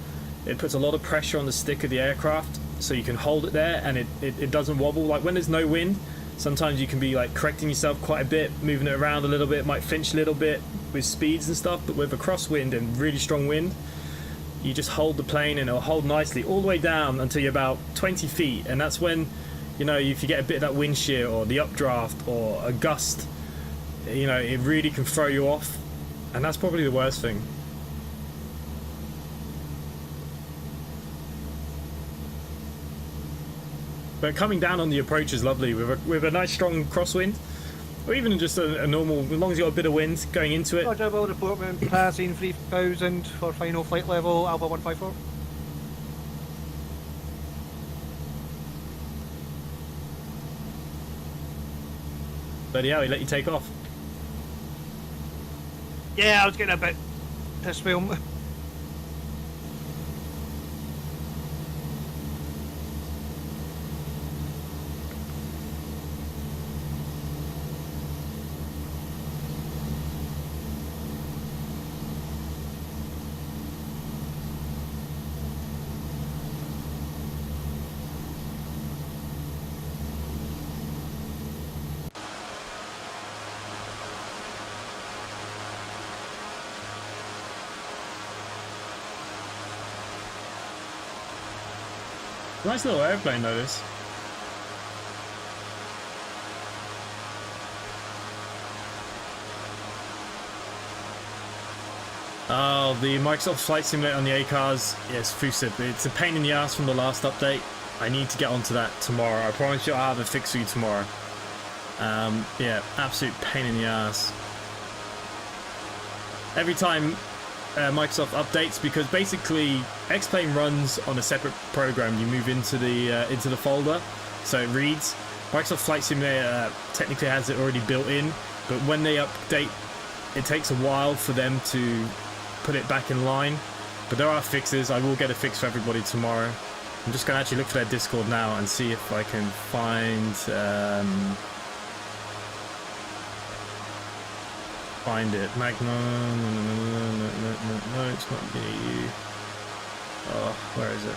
A: it puts a lot of pressure on the stick of the aircraft. So you can hold it there and it doesn't wobble. Like when there's no wind, sometimes you can be like correcting yourself quite a bit, moving it around a little bit, might flinch a little bit with speeds and stuff, but with a crosswind and really strong wind, you just hold the plane and it'll hold nicely all the way down until you're about 20 feet. And that's when, you know, if you get a bit of that wind shear or the updraft or a gust, you know, it really can throw you off. And that's probably the worst thing. But coming down on the approach is lovely with a nice strong crosswind, or even just a normal, as long as you've got a bit of wind going into it.
F: Roger, will report when passing 3,000 for final flight level, Alpha 154.
A: But yeah, we let you take off.
F: Yeah, I was getting a bit pissed film.
A: Nice little airplane though, this. Oh, the Microsoft Flight Simulator on the A cars. Yes, FUSIP. It's a pain in the ass from the last update. I need to get onto that tomorrow. I promise you I'll have a fix for you tomorrow. Yeah, absolute pain in the ass. Every time Microsoft updates, because basically xplane runs on a separate program. You move into the folder, so it reads. Microsoft Flight Simulator technically has it already built in, but when they update, it takes a while for them to put it back in line. But there are fixes. I will get a fix for everybody tomorrow. I'm just going to actually look for their Discord now and see if I can find it. Magnum. No, it's not you. Oh, where is it?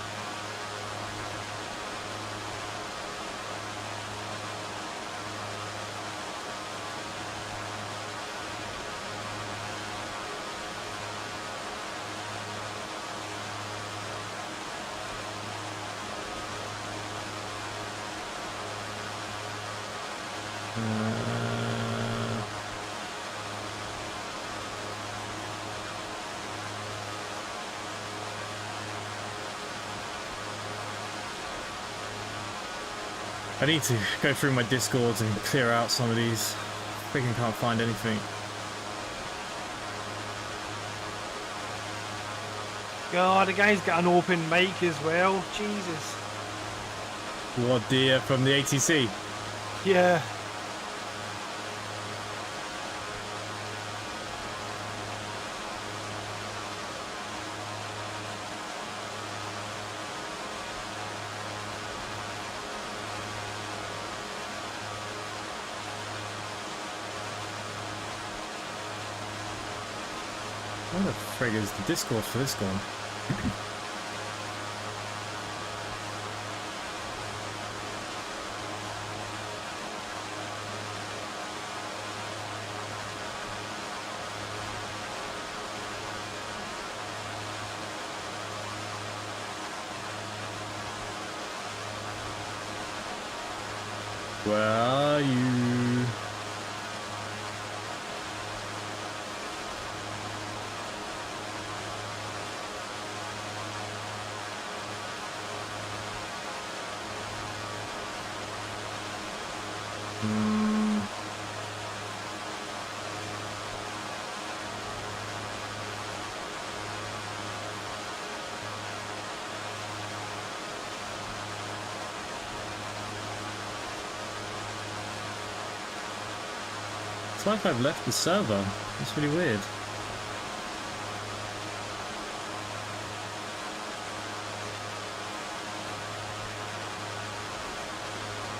A: I need to go through my Discords and clear out some of these. Freaking can't find anything.
F: God, the guy's got an open mic as well. Jesus.
A: What, from the ATC?
F: Yeah.
A: Where the frig is the Discord for this one? Where are you? It's like I've left the server. It's really weird.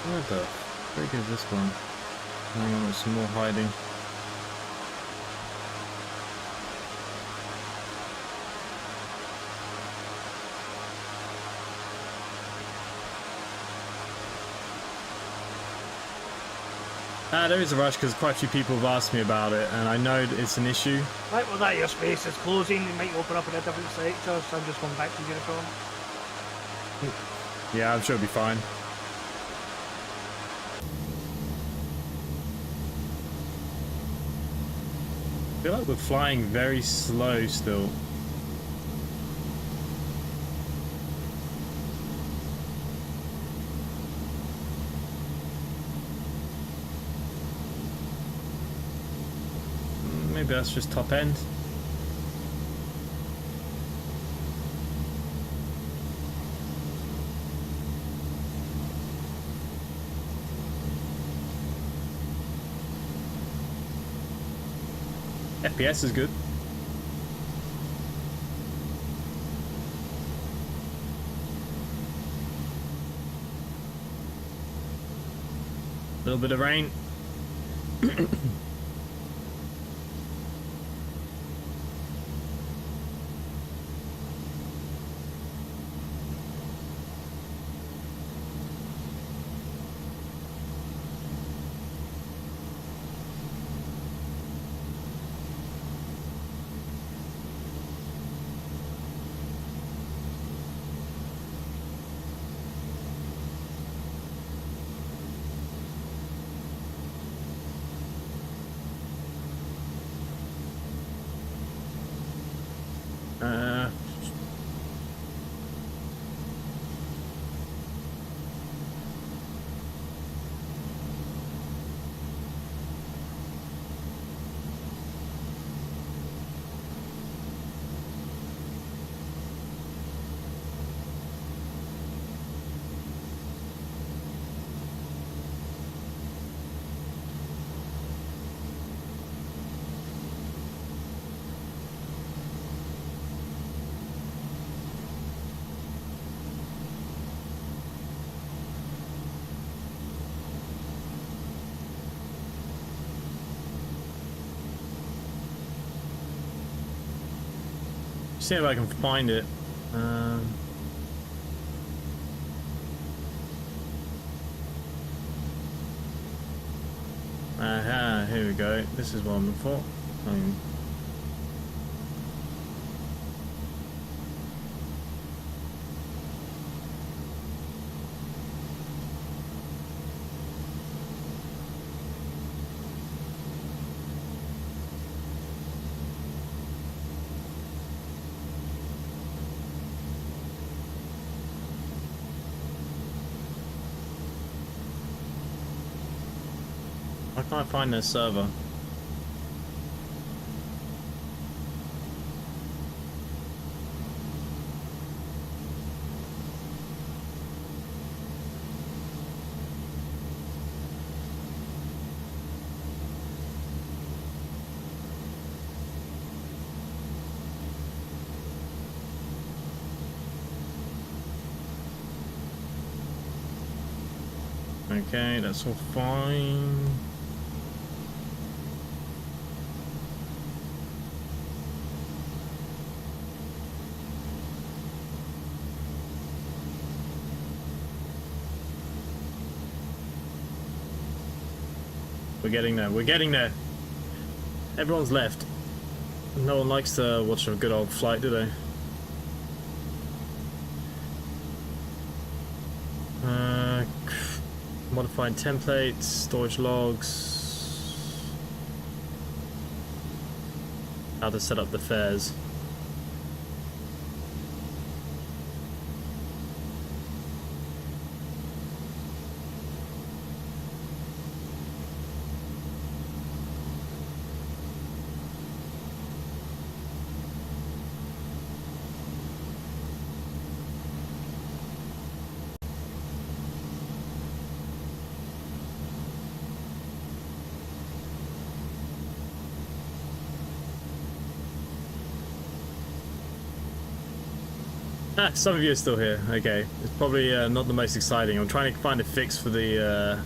A: Where the frig is this one? Hang on, there's some more hiding. There is a rush because quite a few people have asked me about it, and I know that it's an issue.
F: Right, well, that your space is closing. It might open up in a different sector, so I'm just going back to Unicorn.
A: Yeah, I'm sure it'll be fine. I feel like we're flying very slow still. Maybe that's just top end. FPS is good. A little bit of rain. see if I can find it. Aha, here we go. This is what I'm looking for. I can't find their server. Okay, that's all fine. We're getting there, we're getting there. Everyone's left. No one likes to watch a good old flight, do they? Modified templates, storage logs. How to set up the fares. Some of you are still here. Okay, it's probably not the most exciting. I'm trying to find a fix for the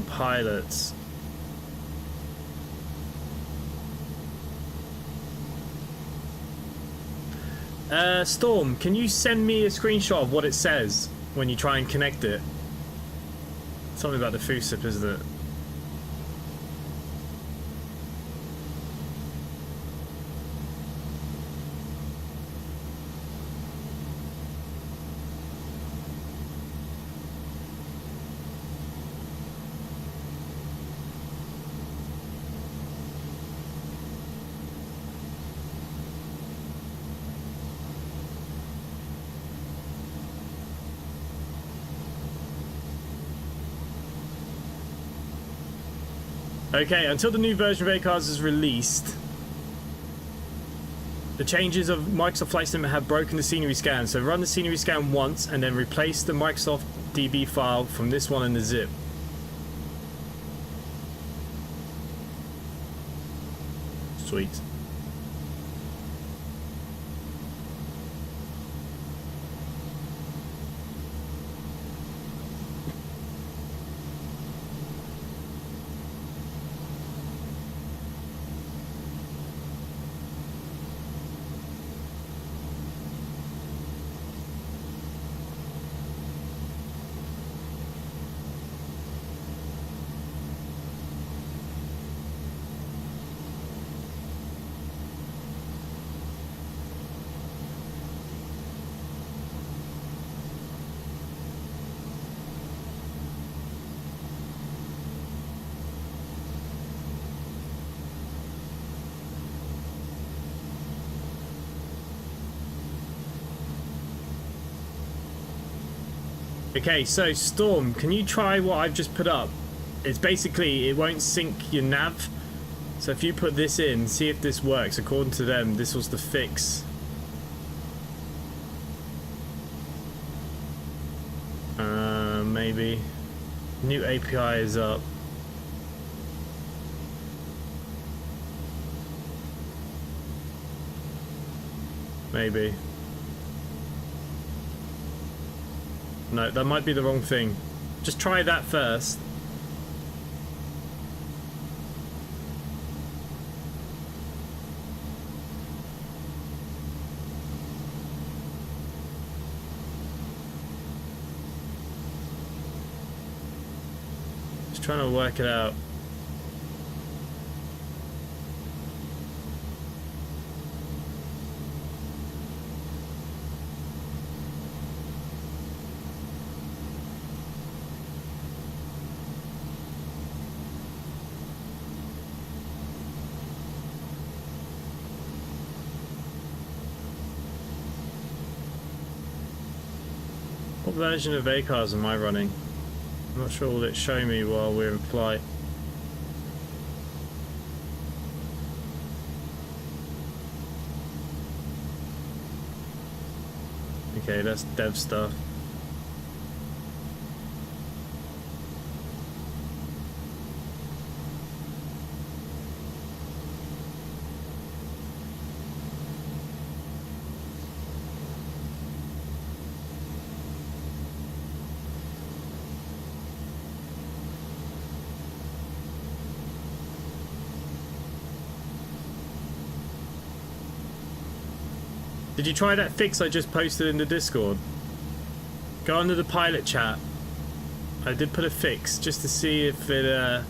A: pilots. Storm, can you send me a screenshot of what it says when you try and connect it? Something about the FUSIP, isn't it? Okay, until the new version of ACARS is released, the changes of Microsoft Flight Sim have broken the scenery scan. So run the scenery scan once and then replace the Microsoft DB file from this one in the zip. Sweet. Okay, so Storm, can you try what I've just put up? It's basically, it won't sync your nav. So if you put this in, see if this works. According to them, this was the fix. Maybe. New API is up. Maybe. No, that might be the wrong thing. Just try that first. Just trying to work it out. What version of ACARS am I running? I'm not sure will it show me while we're in flight. Okay, that's dev stuff. Did you try that fix I just posted in the Discord? Go under the pilot chat. I did put a fix just to see if it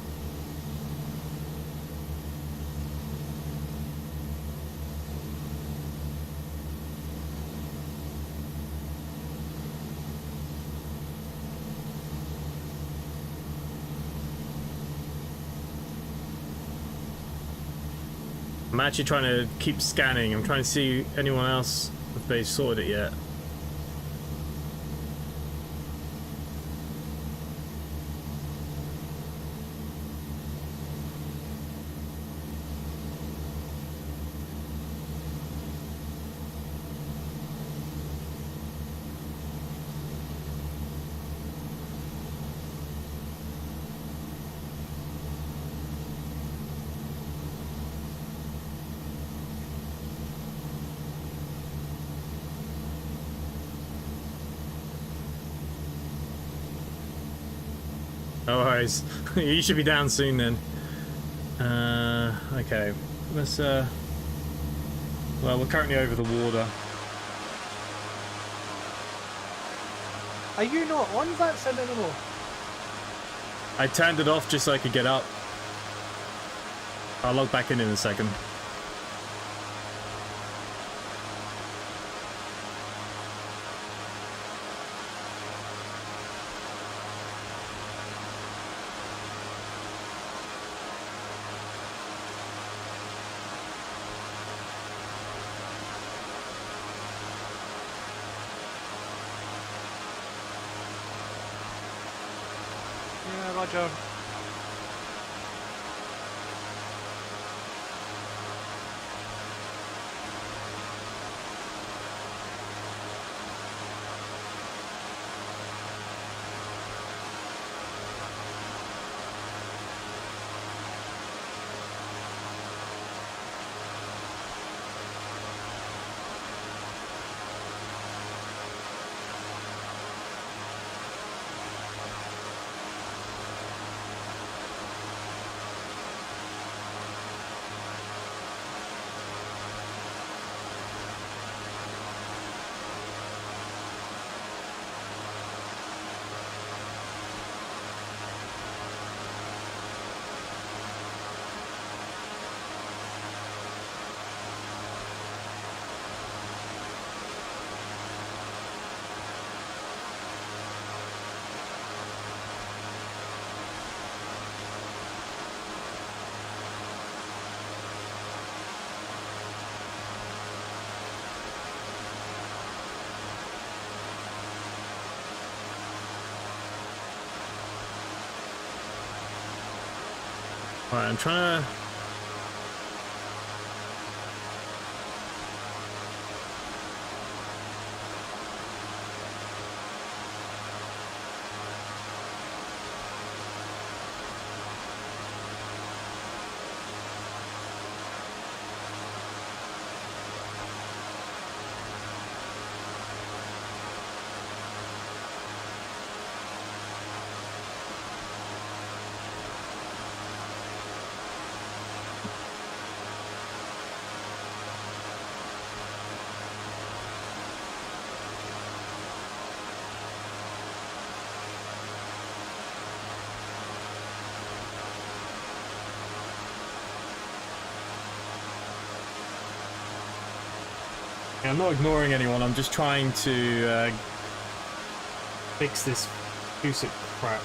A: I'm actually trying to keep scanning. I'm trying to see anyone else if they've sorted it yet. No worries. You should be down soon then. Okay. Let's well, we're currently over the water.
L: Are you not on that send anymore?
A: I turned it off just so I could get up. I'll log back in a second.
F: Yeah, Roger.
A: Alright, I'm trying to... I'm not ignoring anyone, I'm just trying to fix this acoustic crap.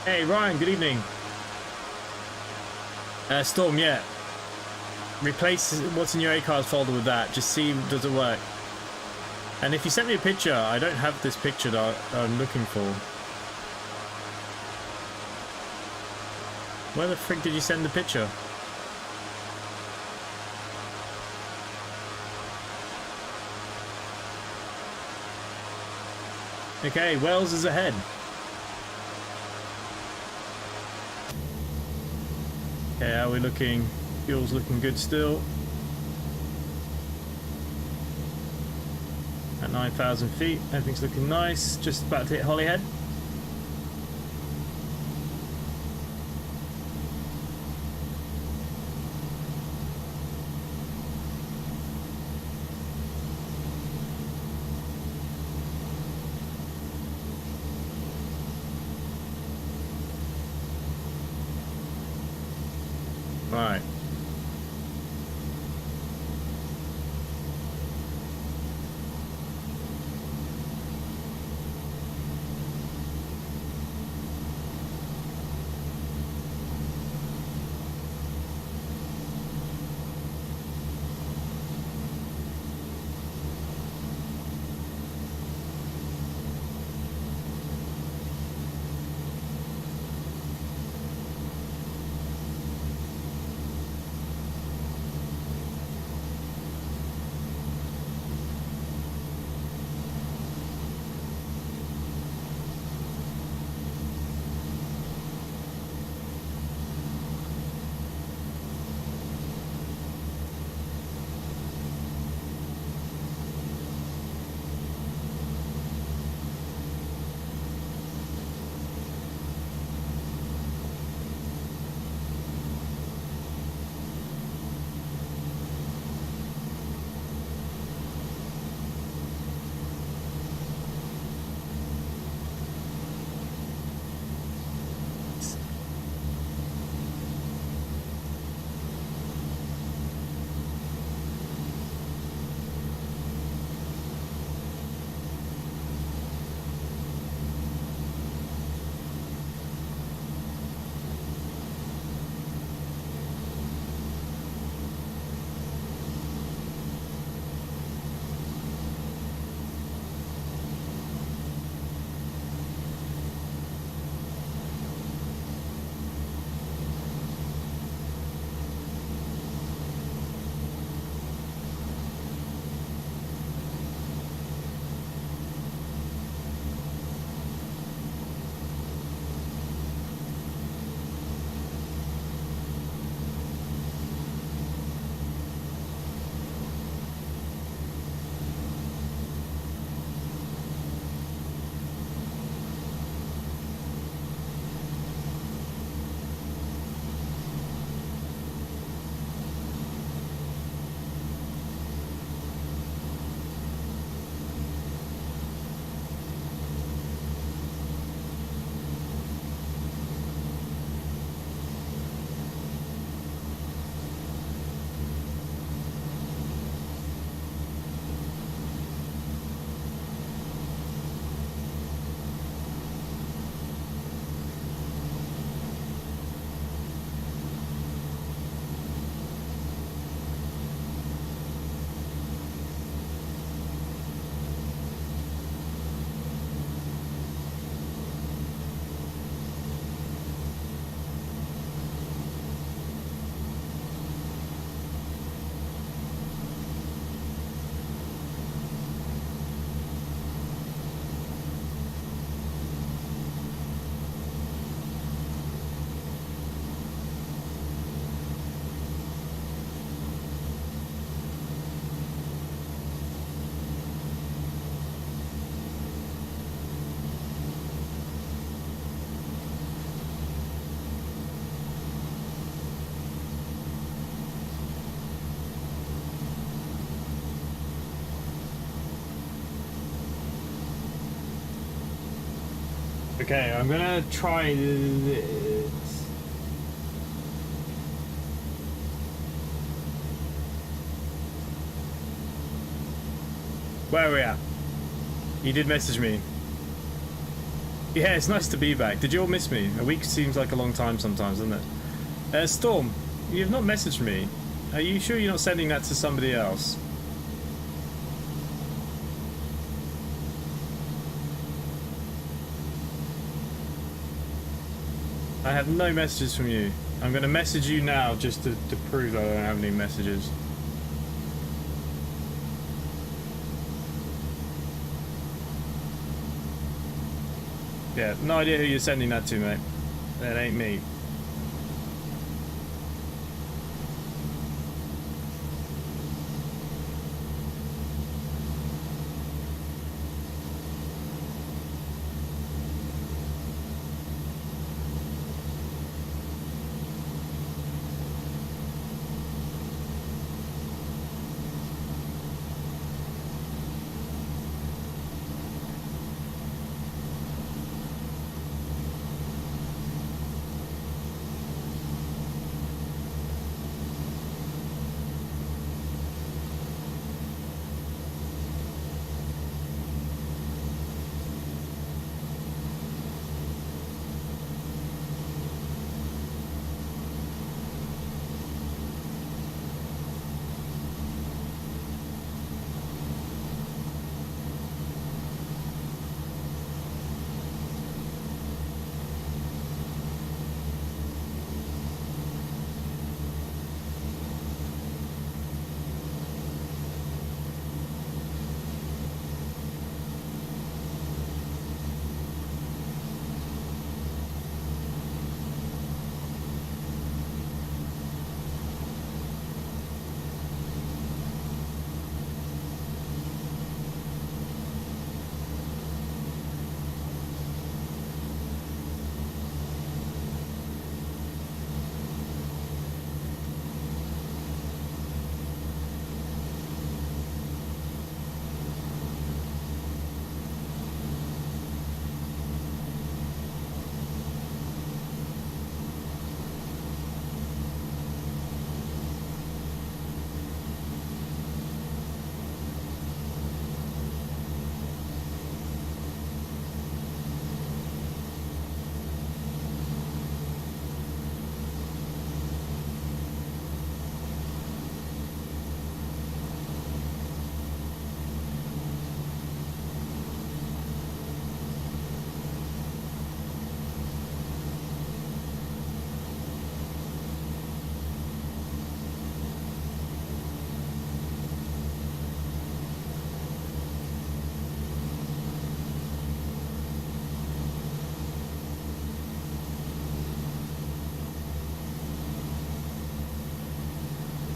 A: Hey Ryan, good evening. Storm, yeah. Replace what's in your ACARS folder with that. Just see, does it work? And if you sent me a picture, I don't have this picture that I'm looking for. Where the frick did you send the picture? Okay, Wells is ahead. Okay, how are we looking? Fuel's looking good still. At 9,000 feet, everything's looking nice. Just about to hit Holyhead. Right. Okay, I'm gonna try this. Where are we at? You did message me. Yeah, it's nice to be back. Did you all miss me? A week seems like a long time sometimes, doesn't it? Storm, you have not messaged me. Are you sure you're not sending that to somebody else? I have no messages from you. I'm going to message you now just to prove that I don't have any messages. Yeah, no idea who you're sending that to, mate. That ain't me.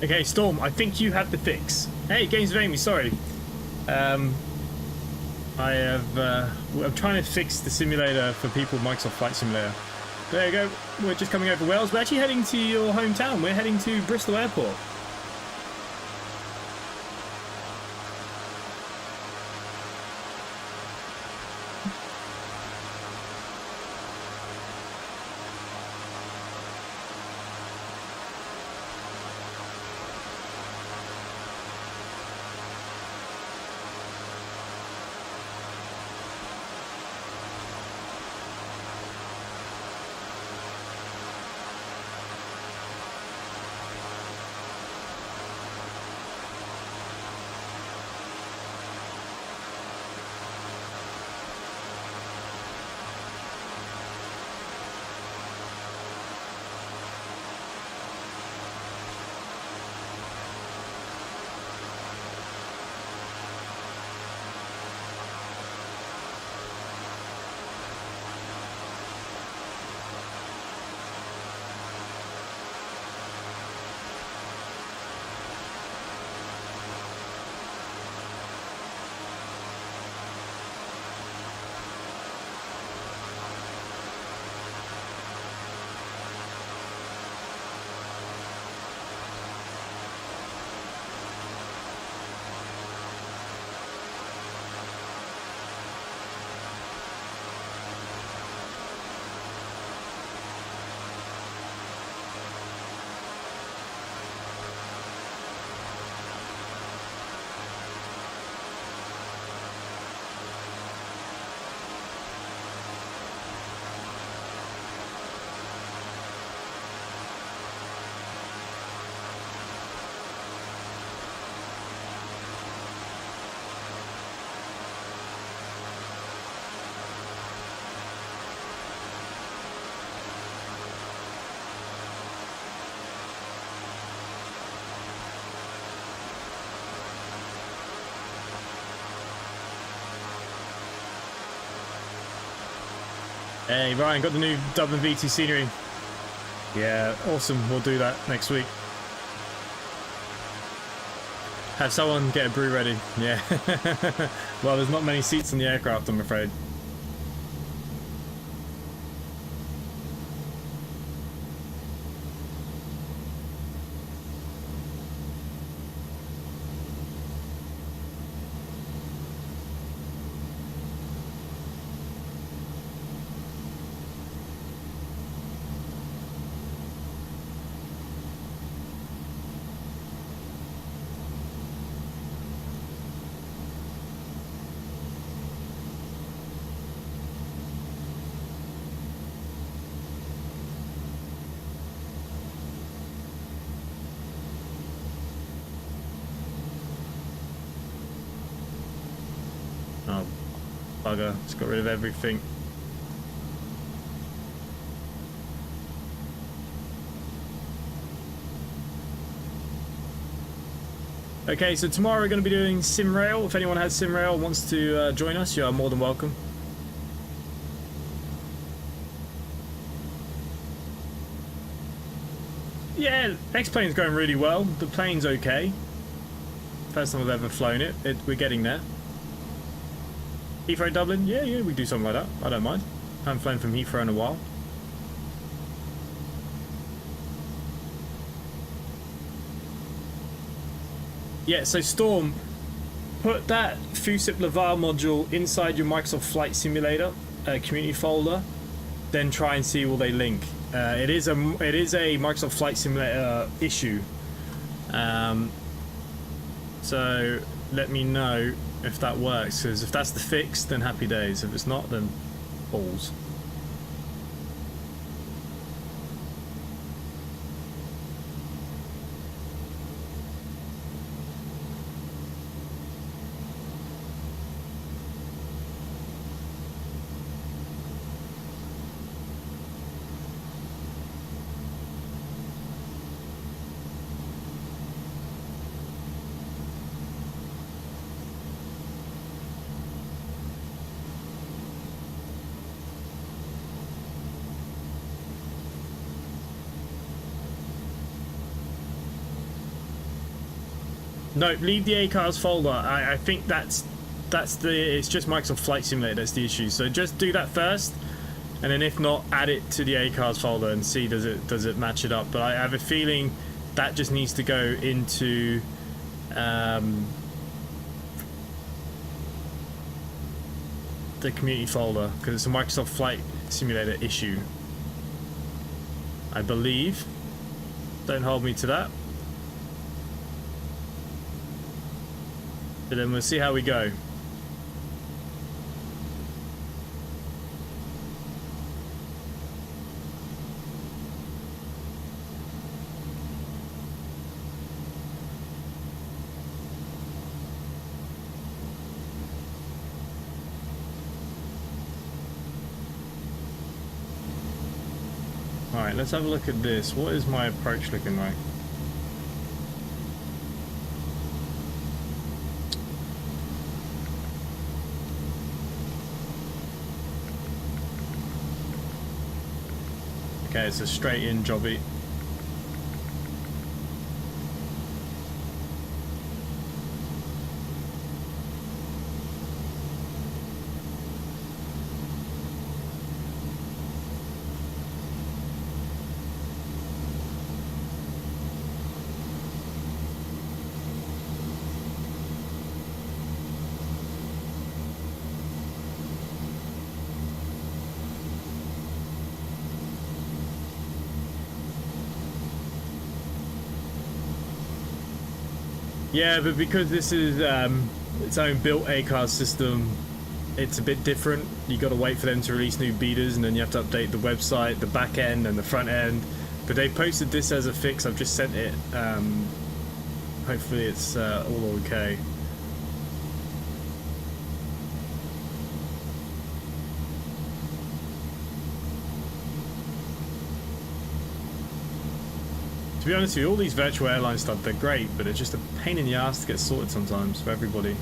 A: Okay, Storm, I think you had the fix. Hey, Games of Amy, sorry. I'm trying to fix the simulator for people, Microsoft Flight Simulator. There you go. We're just coming over Wales. We're actually heading to your hometown. We're heading to Bristol Airport. Hey, Ryan, got the new Dublin VT scenery. Yeah, awesome. We'll do that next week. Have someone get a brew ready. Yeah. Well, there's not many seats in the aircraft, I'm afraid. Oh, bugger. It's got rid of everything. Okay, so tomorrow we're going to be doing SimRail. If anyone has SimRail and wants to join us, you are more than welcome. Yeah, X-Plane's going really well. The plane's okay. First time I've ever flown it. We're getting there. Heathrow Dublin? Yeah, we do something like that. I don't mind. I haven't flown from Heathrow in a while. Yeah, so Storm, put that FUSIP Laval module inside your Microsoft Flight Simulator community folder, then try and see will they link. It is a Microsoft Flight Simulator issue. So let me know if that works, because if that's the fix, then happy days. If it's not, then balls. No, leave the ACARS folder. I think it's just Microsoft Flight Simulator that's the issue. So just do that first, and then if not, add it to the ACARS folder and see does it match it up. But I have a feeling that just needs to go into the community folder, because it's a Microsoft Flight Simulator issue, I believe. Don't hold me to that. But then we'll see how we go. Alright, let's have a look at this. What is my approach looking like? Okay, it's a straight in jobby. Yeah, but because this is its own built ACARS system, it's a bit different. You got to wait for them to release new betas, and then you have to update the website, the back end, and the front end. But they posted this as a fix. I've just sent it. Hopefully, it's all okay. To be honest with you, all these virtual airline stuff, they're great, but it's just a pain in the ass to get sorted sometimes for everybody.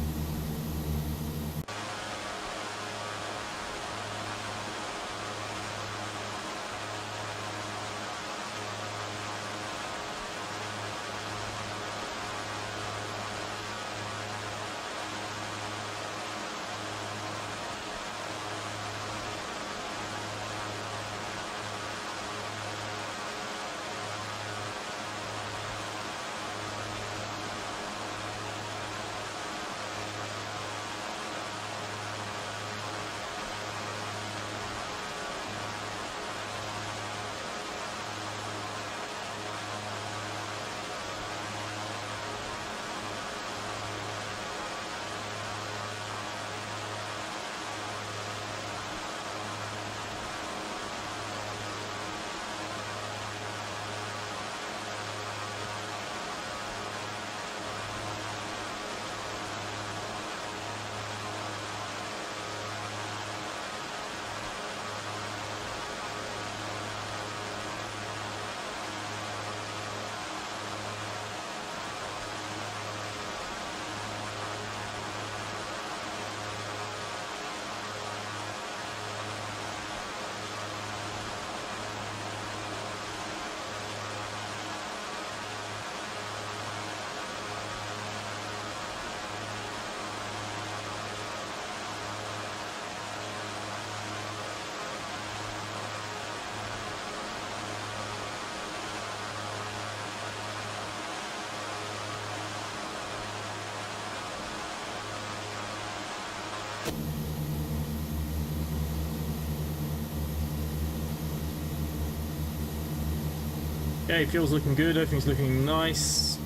A: Okay, fuel's looking good, everything's looking nice.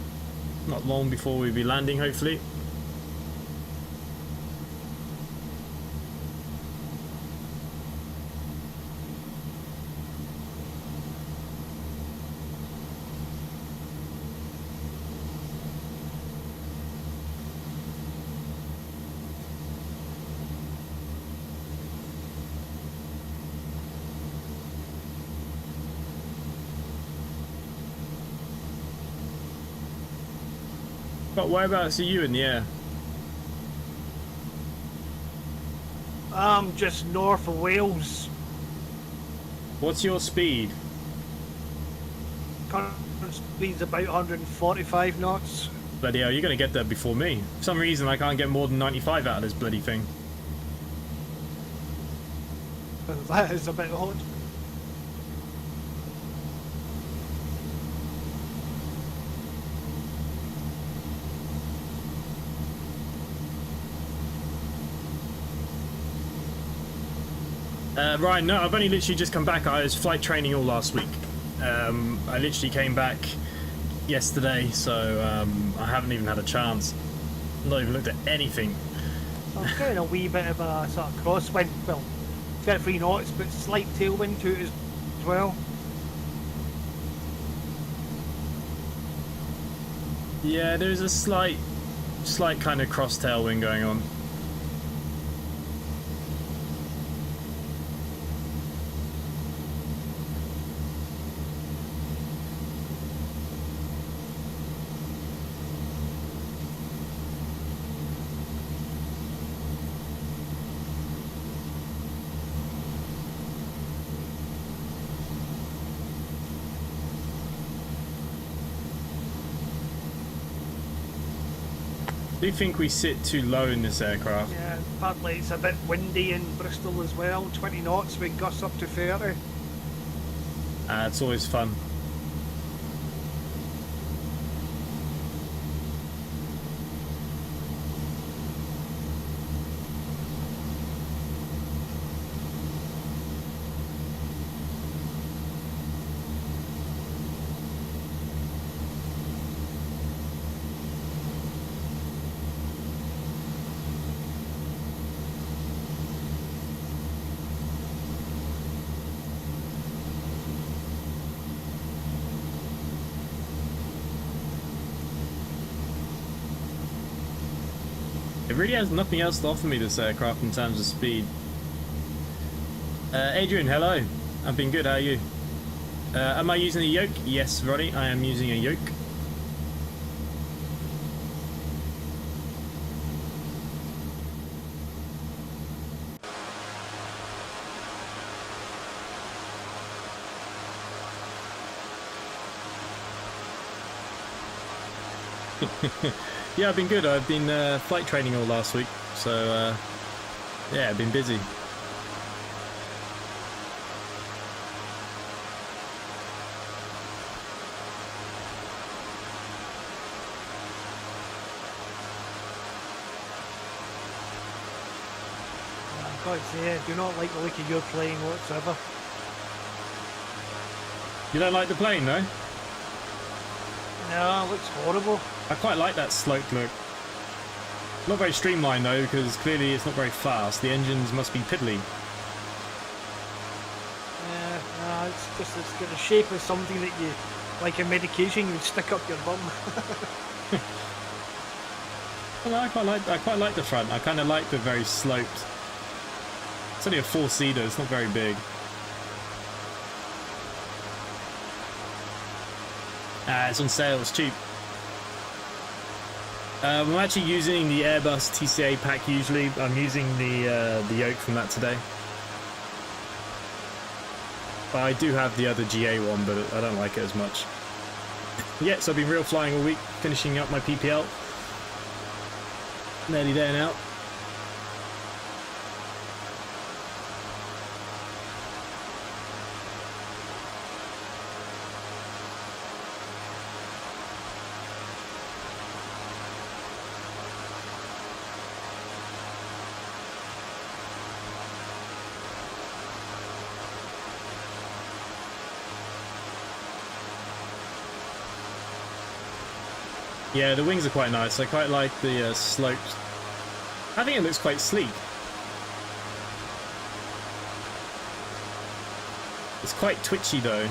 A: Not long before we'll be landing, hopefully. But whereabouts are you in the air?
L: Just north of Wales.
A: What's your speed?
L: Current speed's about 145 knots.
A: Bloody hell, you're going to get there before me. For some reason, I can't get more than 95 out of this bloody thing.
L: That is a bit odd.
A: Ryan, no, I've only literally just come back. I was flight training all last week. I literally came back yesterday, so I haven't even had a chance. Not even looked at anything.
L: I'm getting a wee bit of a sort of crosswind. Well, 33 knots, but slight tailwind to it as well.
A: Yeah, there's a slight kind of cross tailwind going on. Do you think we sit too low in this aircraft?
L: Yeah, partly it's a bit windy in Bristol as well. 20 knots with gusts up to 30.
A: It's always fun. It really has nothing else to offer me, this aircraft, in terms of speed. Adrian, hello. I've been good, how are you? Am I using a yoke? Yes, Roddy, I am using a yoke. Yeah, I've been good. I've been flight training all last week, so yeah, I've been busy.
L: I've got to say, I do not like the look of your plane whatsoever.
A: You don't like the plane, though?
L: No, it looks horrible.
A: I quite like that sloped look. Not very streamlined though, because clearly it's not very fast. The engines must be piddly.
L: Yeah, no, it's got the shape of something that you, like a medication, you stick up your bum.
A: Well, I quite like the front. I kind of like the very sloped. It's only a 4-seater. It's not very big. It's on sale. It's cheap. I'm actually using the Airbus TCA pack usually. I'm using the yoke from that today. But I do have the other GA one, but I don't like it as much. Yeah, so I've been real flying all week, finishing up my PPL. Nearly there now. Yeah, the wings are quite nice. I quite like the slopes. I think it looks quite sleek. It's quite twitchy though.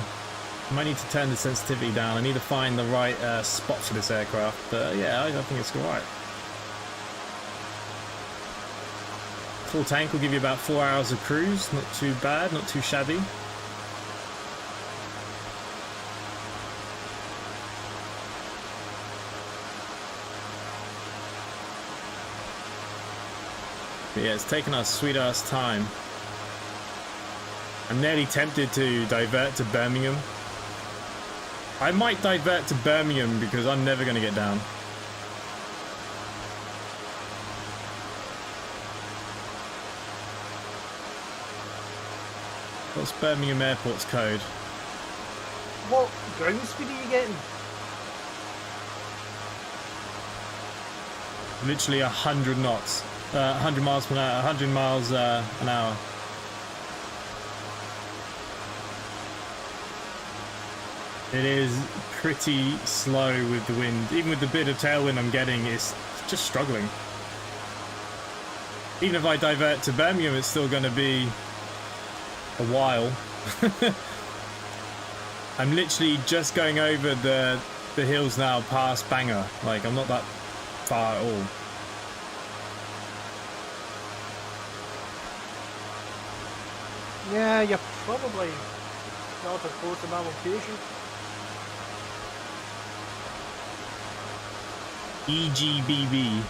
A: I might need to turn the sensitivity down. I need to find the right spot for this aircraft. But yeah, I think it's alright. Full tank will give you about 4 hours of cruise. Not too bad, not too shabby. But yeah, it's taken us sweet ass time. I'm nearly tempted to divert to Birmingham. I might divert to Birmingham because I'm never going to get down. What's Birmingham Airport's code?
L: What ground speed are you getting?
A: Literally 100 knots. 100 miles per hour. 100 miles an hour. It is pretty slow with the wind. Even with the bit of tailwind I'm getting, it's just struggling. Even if I divert to Birmingham, it's still going to be a while. I'm literally just going over the hills now past Bangor. Like, I'm not that far at all.
L: Yeah, you're probably not close to my location.
A: EGBB.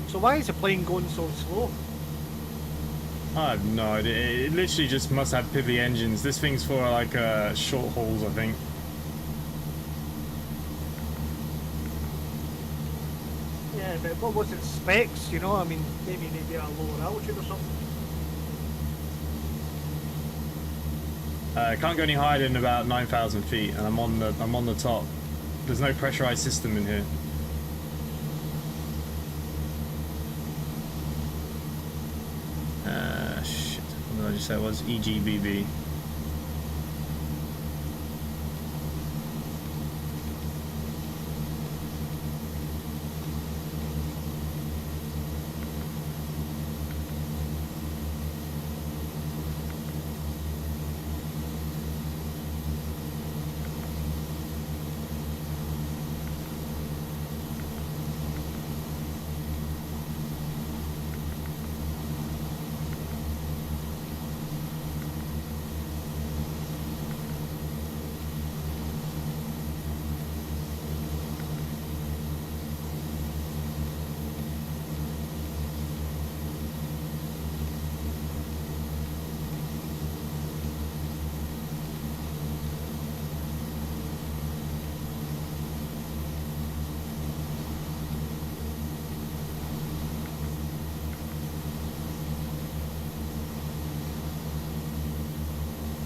L: So why is the plane going so slow?
A: I have no idea. It literally just must have pivy engines. This thing's for like short hauls, I think.
L: Yeah, but what was it, specs, you know? I mean, maybe at a lower altitude or something.
A: Can't go any higher than about 9,000 feet, and I'm on the top. There's no pressurized system in here. Shit. What did I just say it was? EGBB.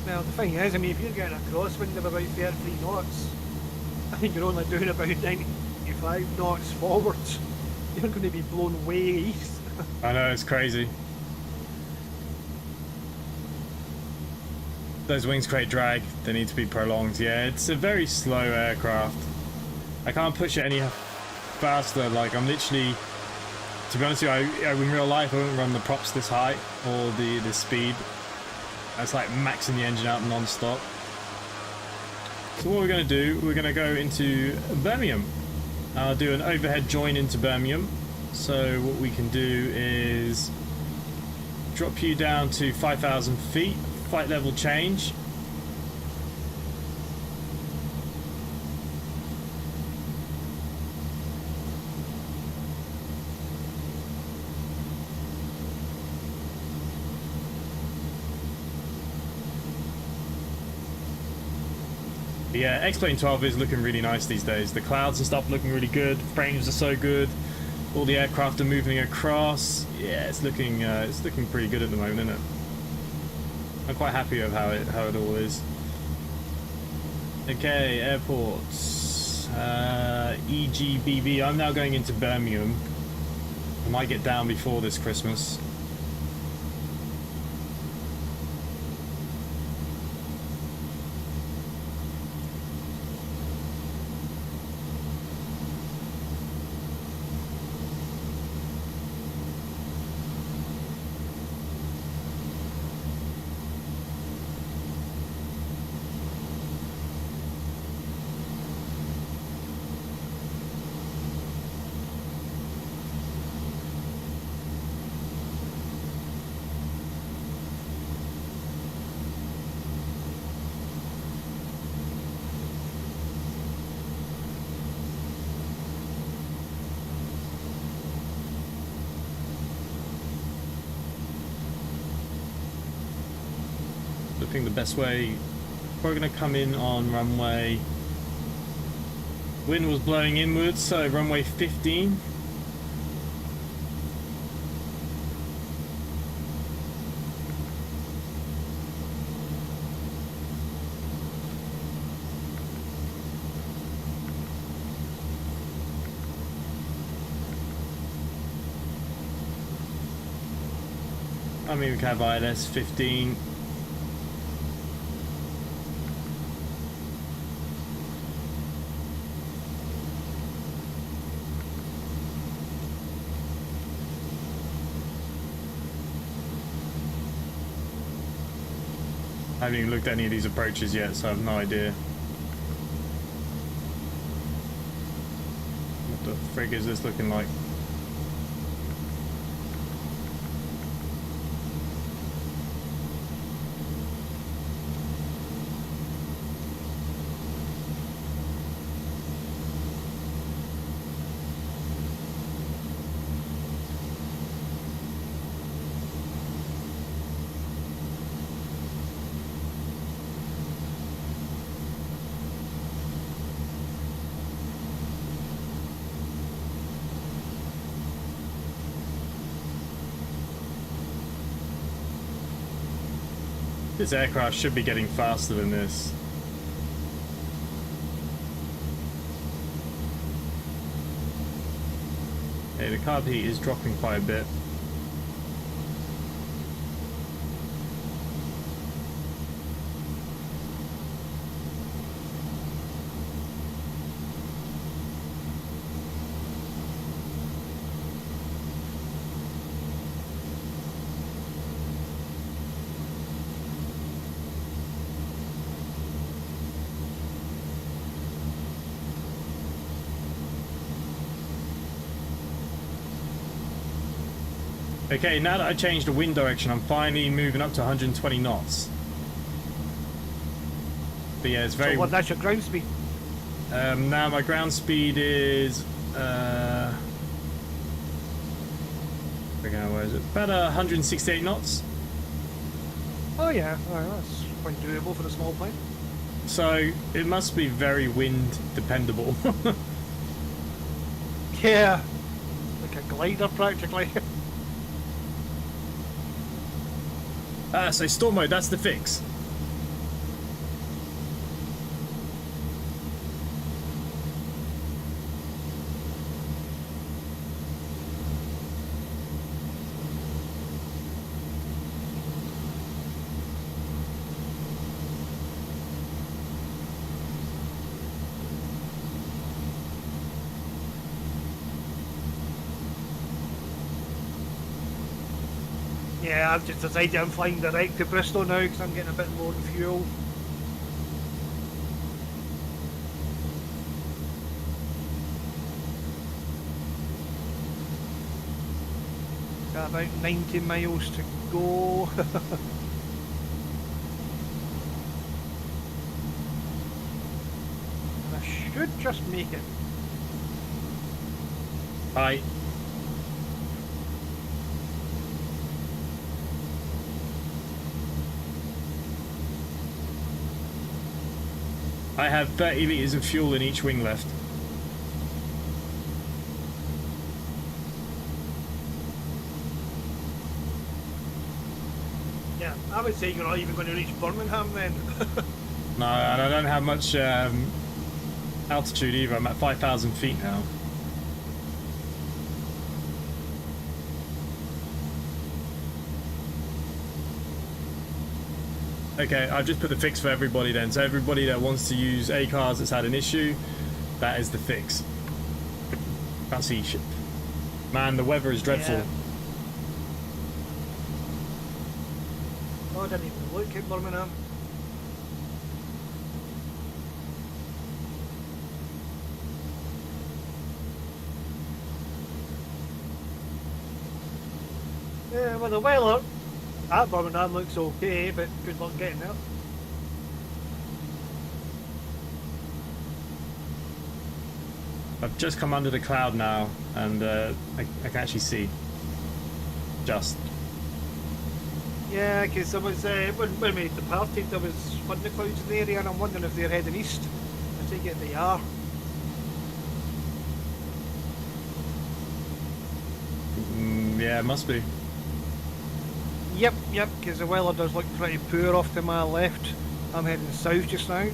L: Well, the thing is, I mean, if you're getting a crosswind of about 33 knots, I think you're only doing about 95 knots forwards. You're going to be blown way east.
A: I know, it's crazy. Those wings create drag. They need to be prolonged. Yeah, it's a very slow aircraft. I can't push it any faster. Like, I'm literally, to be honest with you, in real life, I wouldn't run the props this high or the speed. That's like maxing the engine out non-stop. So what we're going to do, we're going to go into Birmingham. I'll do an overhead join into Birmingham. So what we can do is drop you down to 5,000 feet, flight level change. Yeah, xplane 12 is looking really nice these days. The clouds and stuff looking really good. Frames are so good. All the aircraft are moving across. Yeah, it's looking pretty good at the moment, isn't it? I'm quite happy with how it all is. Okay, airports. EGBB. I'm now going into Birmingham. I might get down before this Christmas. I think the best way, we're going to come in on runway, wind was blowing inwards, so runway 15. I mean, we can have ILS 15. I haven't even looked at any of these approaches yet, so I have no idea. What the frig is this looking like? This aircraft should be getting faster than this. Okay, the carb heat is dropping quite a bit. Okay, now that I changed the wind direction, I'm finally moving up to 120 knots. But yeah, it's very...
L: So what, that's your ground speed?
A: Now my ground speed is... where is it? About 168 knots.
L: Oh yeah, alright, that's quite doable for a small plane.
A: So, it must be very wind dependable.
L: Yeah, like a glider practically.
A: So storm mode, that's the fix.
L: Yeah, I've just decided I'm flying direct to Bristol now because I'm getting a bit low on fuel. Got about 90 miles to go. And I should just make it.
A: Bye. I have 30 litres of fuel in each wing left.
L: I would say you're not even going to reach Birmingham then.
A: No, and I don't have much altitude either. I'm at 5,000 feet now. Okay, I've just put the fix for everybody then. So everybody that wants to use A cars that's had an issue, that is the fix. Can't see shit. Man, the weather is dreadful.
L: Yeah. Oh, I didn't even look at Birmingham. Yeah, well, the weather at Birmingham looks okay, but good luck getting there.
A: I've just come under the cloud now, and I can actually see. Just.
L: Yeah, because there was, when we departed, there was thunder clouds in the area, and I'm wondering if they're heading east. I take it they are.
A: Yeah, it must be.
L: Yep, because the weather does look pretty poor off to my left. I'm heading south just now.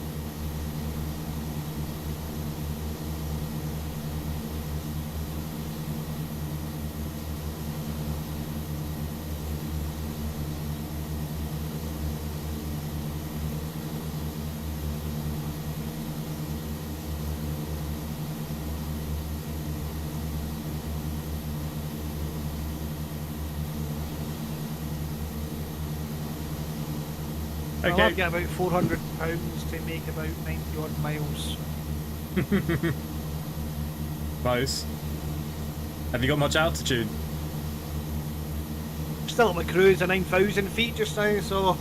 A: Okay.
L: I'll get about £400 to make about 90 odd miles.
A: Close. Have you got much altitude?
L: Still at my cruise at 9,000 feet just now, so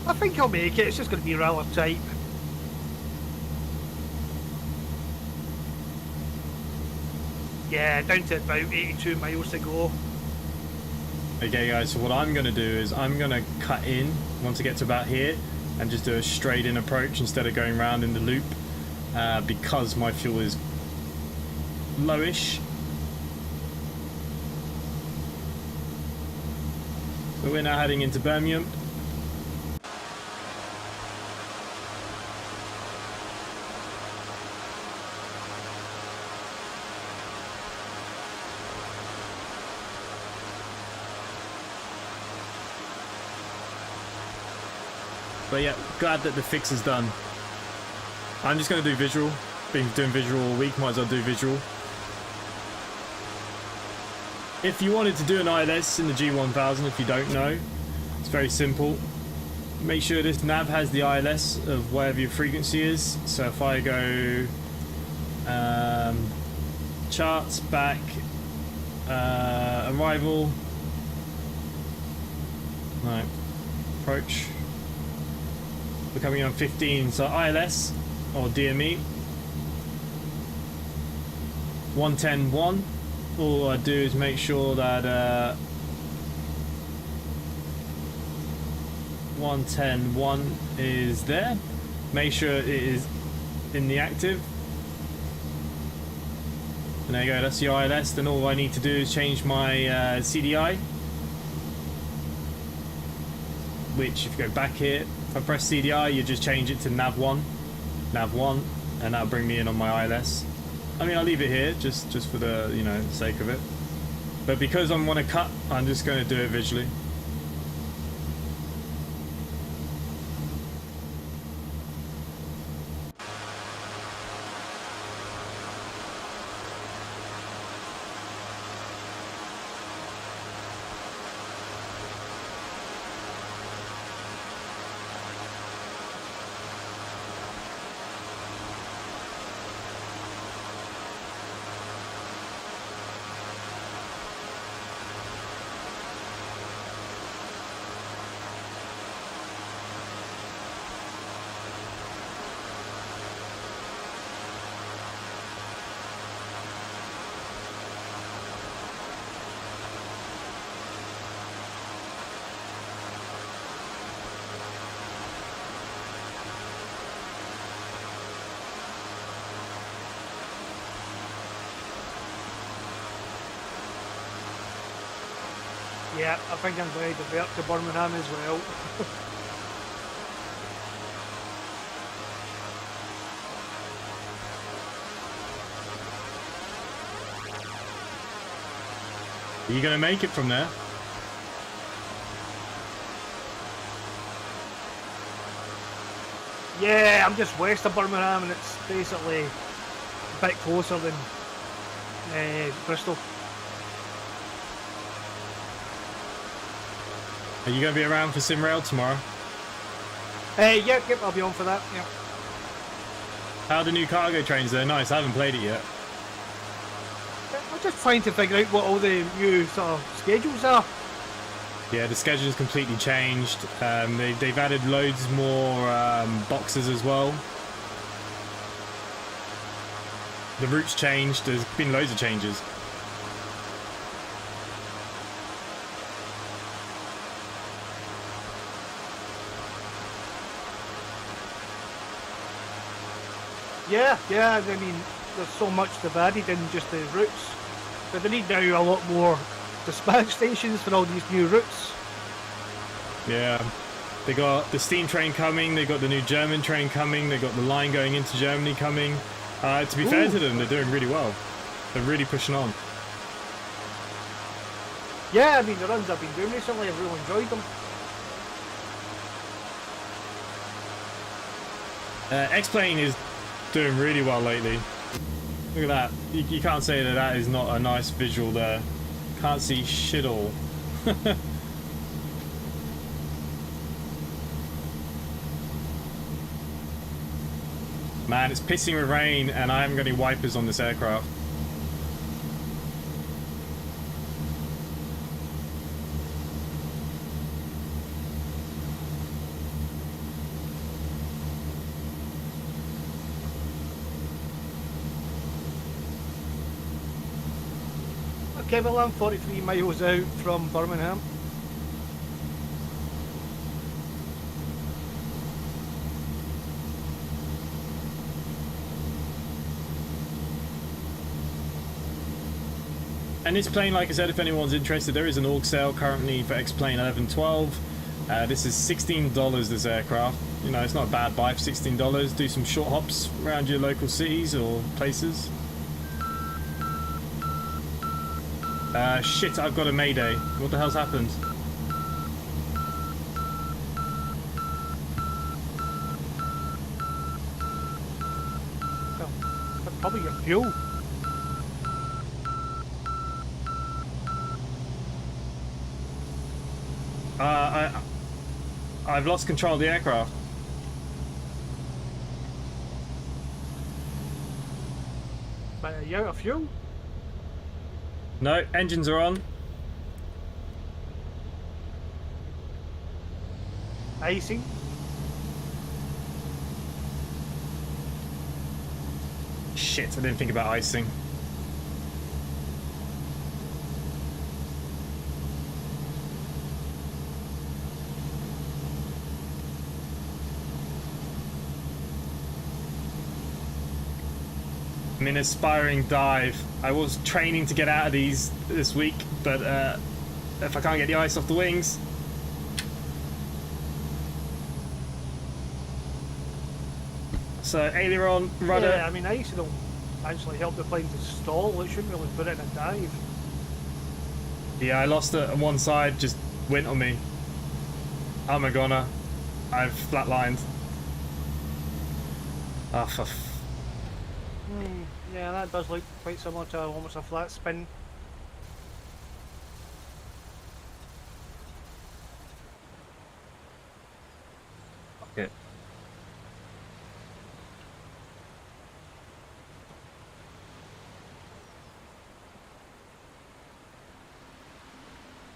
L: I think I'll make it. It's just going to be rather tight. Yeah, down to about 82 miles to go.
A: Okay guys, so what I'm going to do is I'm going to cut in once I get to about here and just do a straight in approach instead of going round in the loop because my fuel is lowish. So we're now heading into Birmingham. But yeah, glad that the fix is done. I'm just going to do visual. Been doing visual all week, might as well do visual. If you wanted to do an ILS in the G1000, if you don't know, it's very simple. Make sure this nav has the ILS of whatever your frequency is. So if I go charts, back, arrival, right, approach. We're coming on 15, so ILS or DME 110.1. All I do is make sure that 110.1 is there. Make sure it is in the active. And there you go, that's the ILS. Then all I need to do is change my CDI, which if you go back here, if I press CDI, you just change it to nav1, and that'll bring me in on my ILS. I mean, I'll leave it here just for the, you know, sake of it. But because I want to cut, I'm just going to do it visually.
L: Yeah, I think I'm going to divert to Birmingham as well.
A: Are you going to make it from there?
L: Yeah, I'm just west of Birmingham and it's basically a bit closer than Bristol.
A: Are you going to be around for SimRail tomorrow?
L: Yep, I'll be on for that, yep.
A: How are the new cargo trains? They're nice, I haven't played it yet.
L: I'm just trying to figure out what all the new sort of schedules are.
A: Yeah, the schedule's completely changed. They've added loads more boxes as well. The route's changed, there's been loads of changes.
L: Yeah, I mean, there's so much they've added in just the routes. But they need now a lot more dispatch stations for all these new routes.
A: Yeah, they got the steam train coming, they got the new German train coming, they got the line going into Germany coming. To be fair to them, they're doing really well. They're really pushing on.
L: Yeah, I mean, the runs I've been doing recently, I've really enjoyed them.
A: Xplane is doing really well lately. Look at that. You can't say that that is not a nice visual there. Can't see shit all. Man, it's pissing with rain and I haven't got any wipers on this aircraft.
L: Okay, well, I'm 43 miles out from Birmingham.
A: And this plane, like I said, if anyone's interested, there is an org sale currently for X-Plane 1112. This is $16 this aircraft. You know, it's not a bad buy for $16. Do some short hops around your local cities or places. Shit, I've got a mayday. What the hell's happened?
L: Well, that's probably your fuel.
A: I've lost control of the aircraft.
L: But are you out of fuel?
A: No, engines are on.
L: Icing.
A: Shit, I didn't think about icing. I'm in aspiring dive. I was training to get out of these this week, but if I can't get the ice off the wings. So aileron, rudder.
L: Yeah, I mean, icing will actually help the plane to stall. It shouldn't really put it in a dive.
A: Yeah, I lost it on one side, just went on me. Oh my god, I've flatlined. Ah, for
L: Yeah, that does look quite similar to almost a flat spin.
A: okay.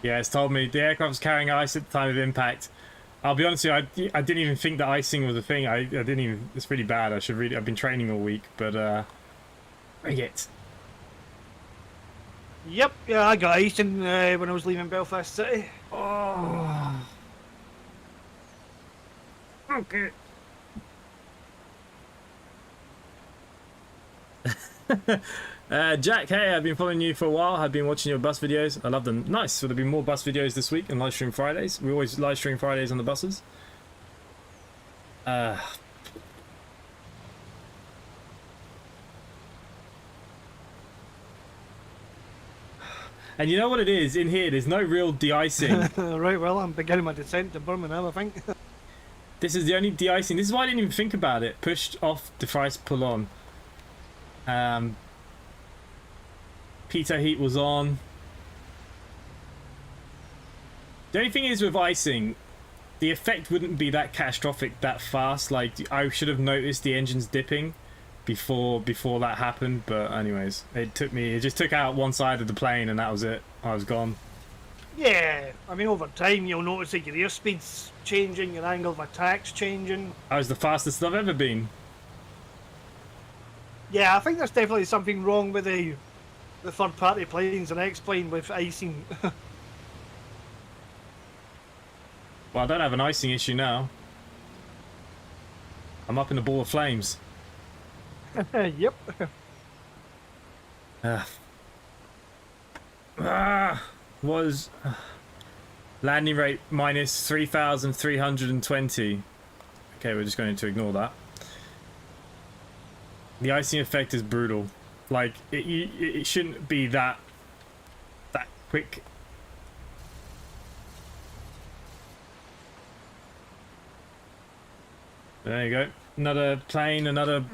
A: Yeah, it's told me the aircraft was carrying ice at the time of impact. I'll be honest with you, I didn't even think that icing was a thing. I didn't even. It's really bad. I should really. I've been training all week, but bring it.
L: Yep, yeah, I got icing when I was leaving Belfast City.
A: Oh. Okay. Jack, hey, I've been following you for a while. I've been watching your bus videos. I love them. Nice. So there'll be more bus videos this week and live stream Fridays. We always live stream Fridays on the buses. And you know what it is? In here, there's no real de-icing.
L: Right, well, I'm beginning my descent to Birmingham, I think.
A: This is the only de-icing. This is why I didn't even think about it. Pushed off, device, pull on. Pitot heat was on. The only thing is with icing, the effect wouldn't be that catastrophic that fast. Like, I should have noticed the engines dipping before that happened. But anyways, it just took out one side of the plane and that was it. I was gone.
L: Yeah, I mean, over time you'll notice that your airspeed's changing, your angle of attack's changing.
A: I was the fastest I've ever been.
L: Yeah, I think there's definitely something wrong with the third-party planes and X-plane with icing.
A: Well, I don't have an icing issue now. I'm up in a ball of flames.
L: Yep.
A: Was landing rate minus 3,320. Okay, we're just going to ignore that. The icing effect is brutal. Like, it shouldn't be that quick. There you go. Another plane, another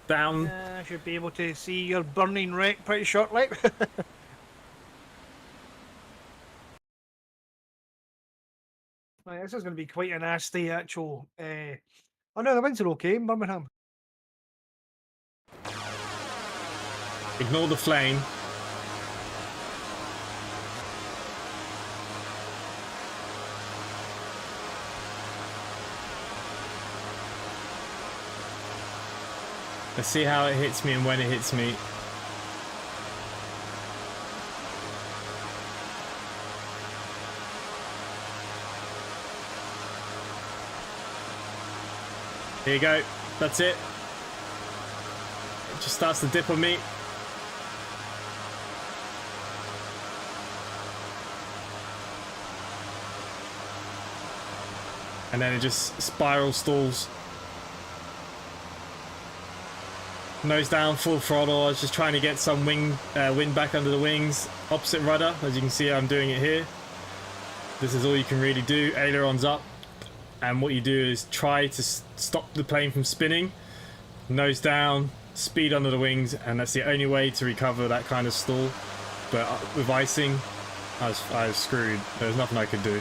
A: down.
L: I should be able to see your burning wreck pretty shortly. Right, this is going to be quite a nasty actual... Oh no, the winds are okay in Birmingham.
A: Ignore the flame. Let's see how it hits me and when it hits me. Here you go. That's it. It just starts to dip on me. And then it just spiral stalls. Nose down, full throttle. I was just trying to get some wind back under the wings. Opposite rudder, as you can see, I'm doing it here. This is all you can really do. Ailerons up. And what you do is try to stop the plane from spinning. Nose down, speed under the wings, and that's the only way to recover that kind of stall. But with icing, I was screwed. There was nothing I could do.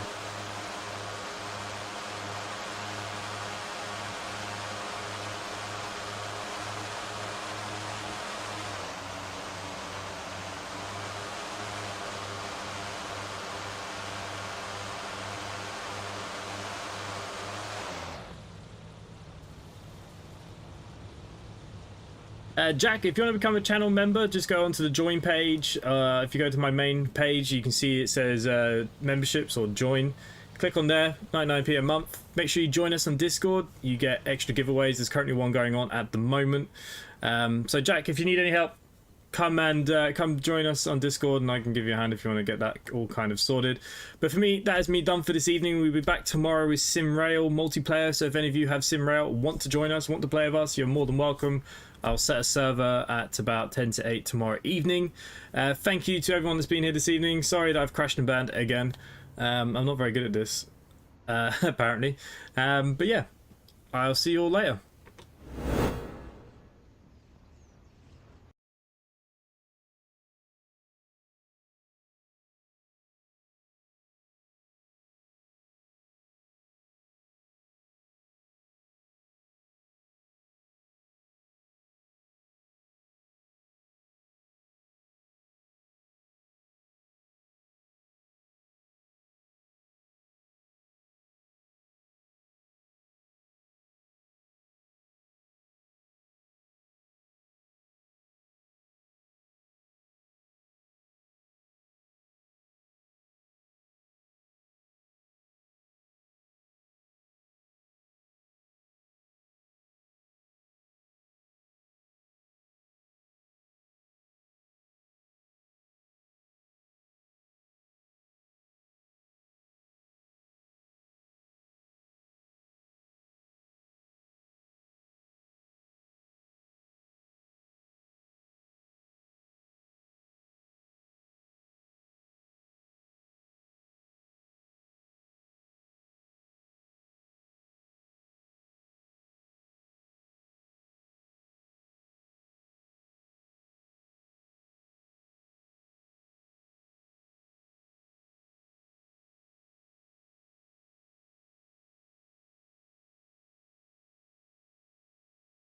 A: Jack, if you want to become a channel member, just go onto the join page. If you go to my main page, you can see it says memberships or join. Click on there, 99p a month. Make sure you join us on Discord. You get extra giveaways. There's currently one going on at the moment. So Jack, if you need any help, come join us on Discord and I can give you a hand if you want to get that all kind of sorted. But for me, that is me done for this evening. We'll be back tomorrow with SimRail multiplayer. So if any of you have SimRail, want to join us, want to play with us, you're more than welcome. I'll set a server at about 10 to 8 tomorrow evening. Thank you to everyone that's been here this evening. Sorry that I've crashed and burned again. I'm not very good at this, apparently. But yeah, I'll see you all later.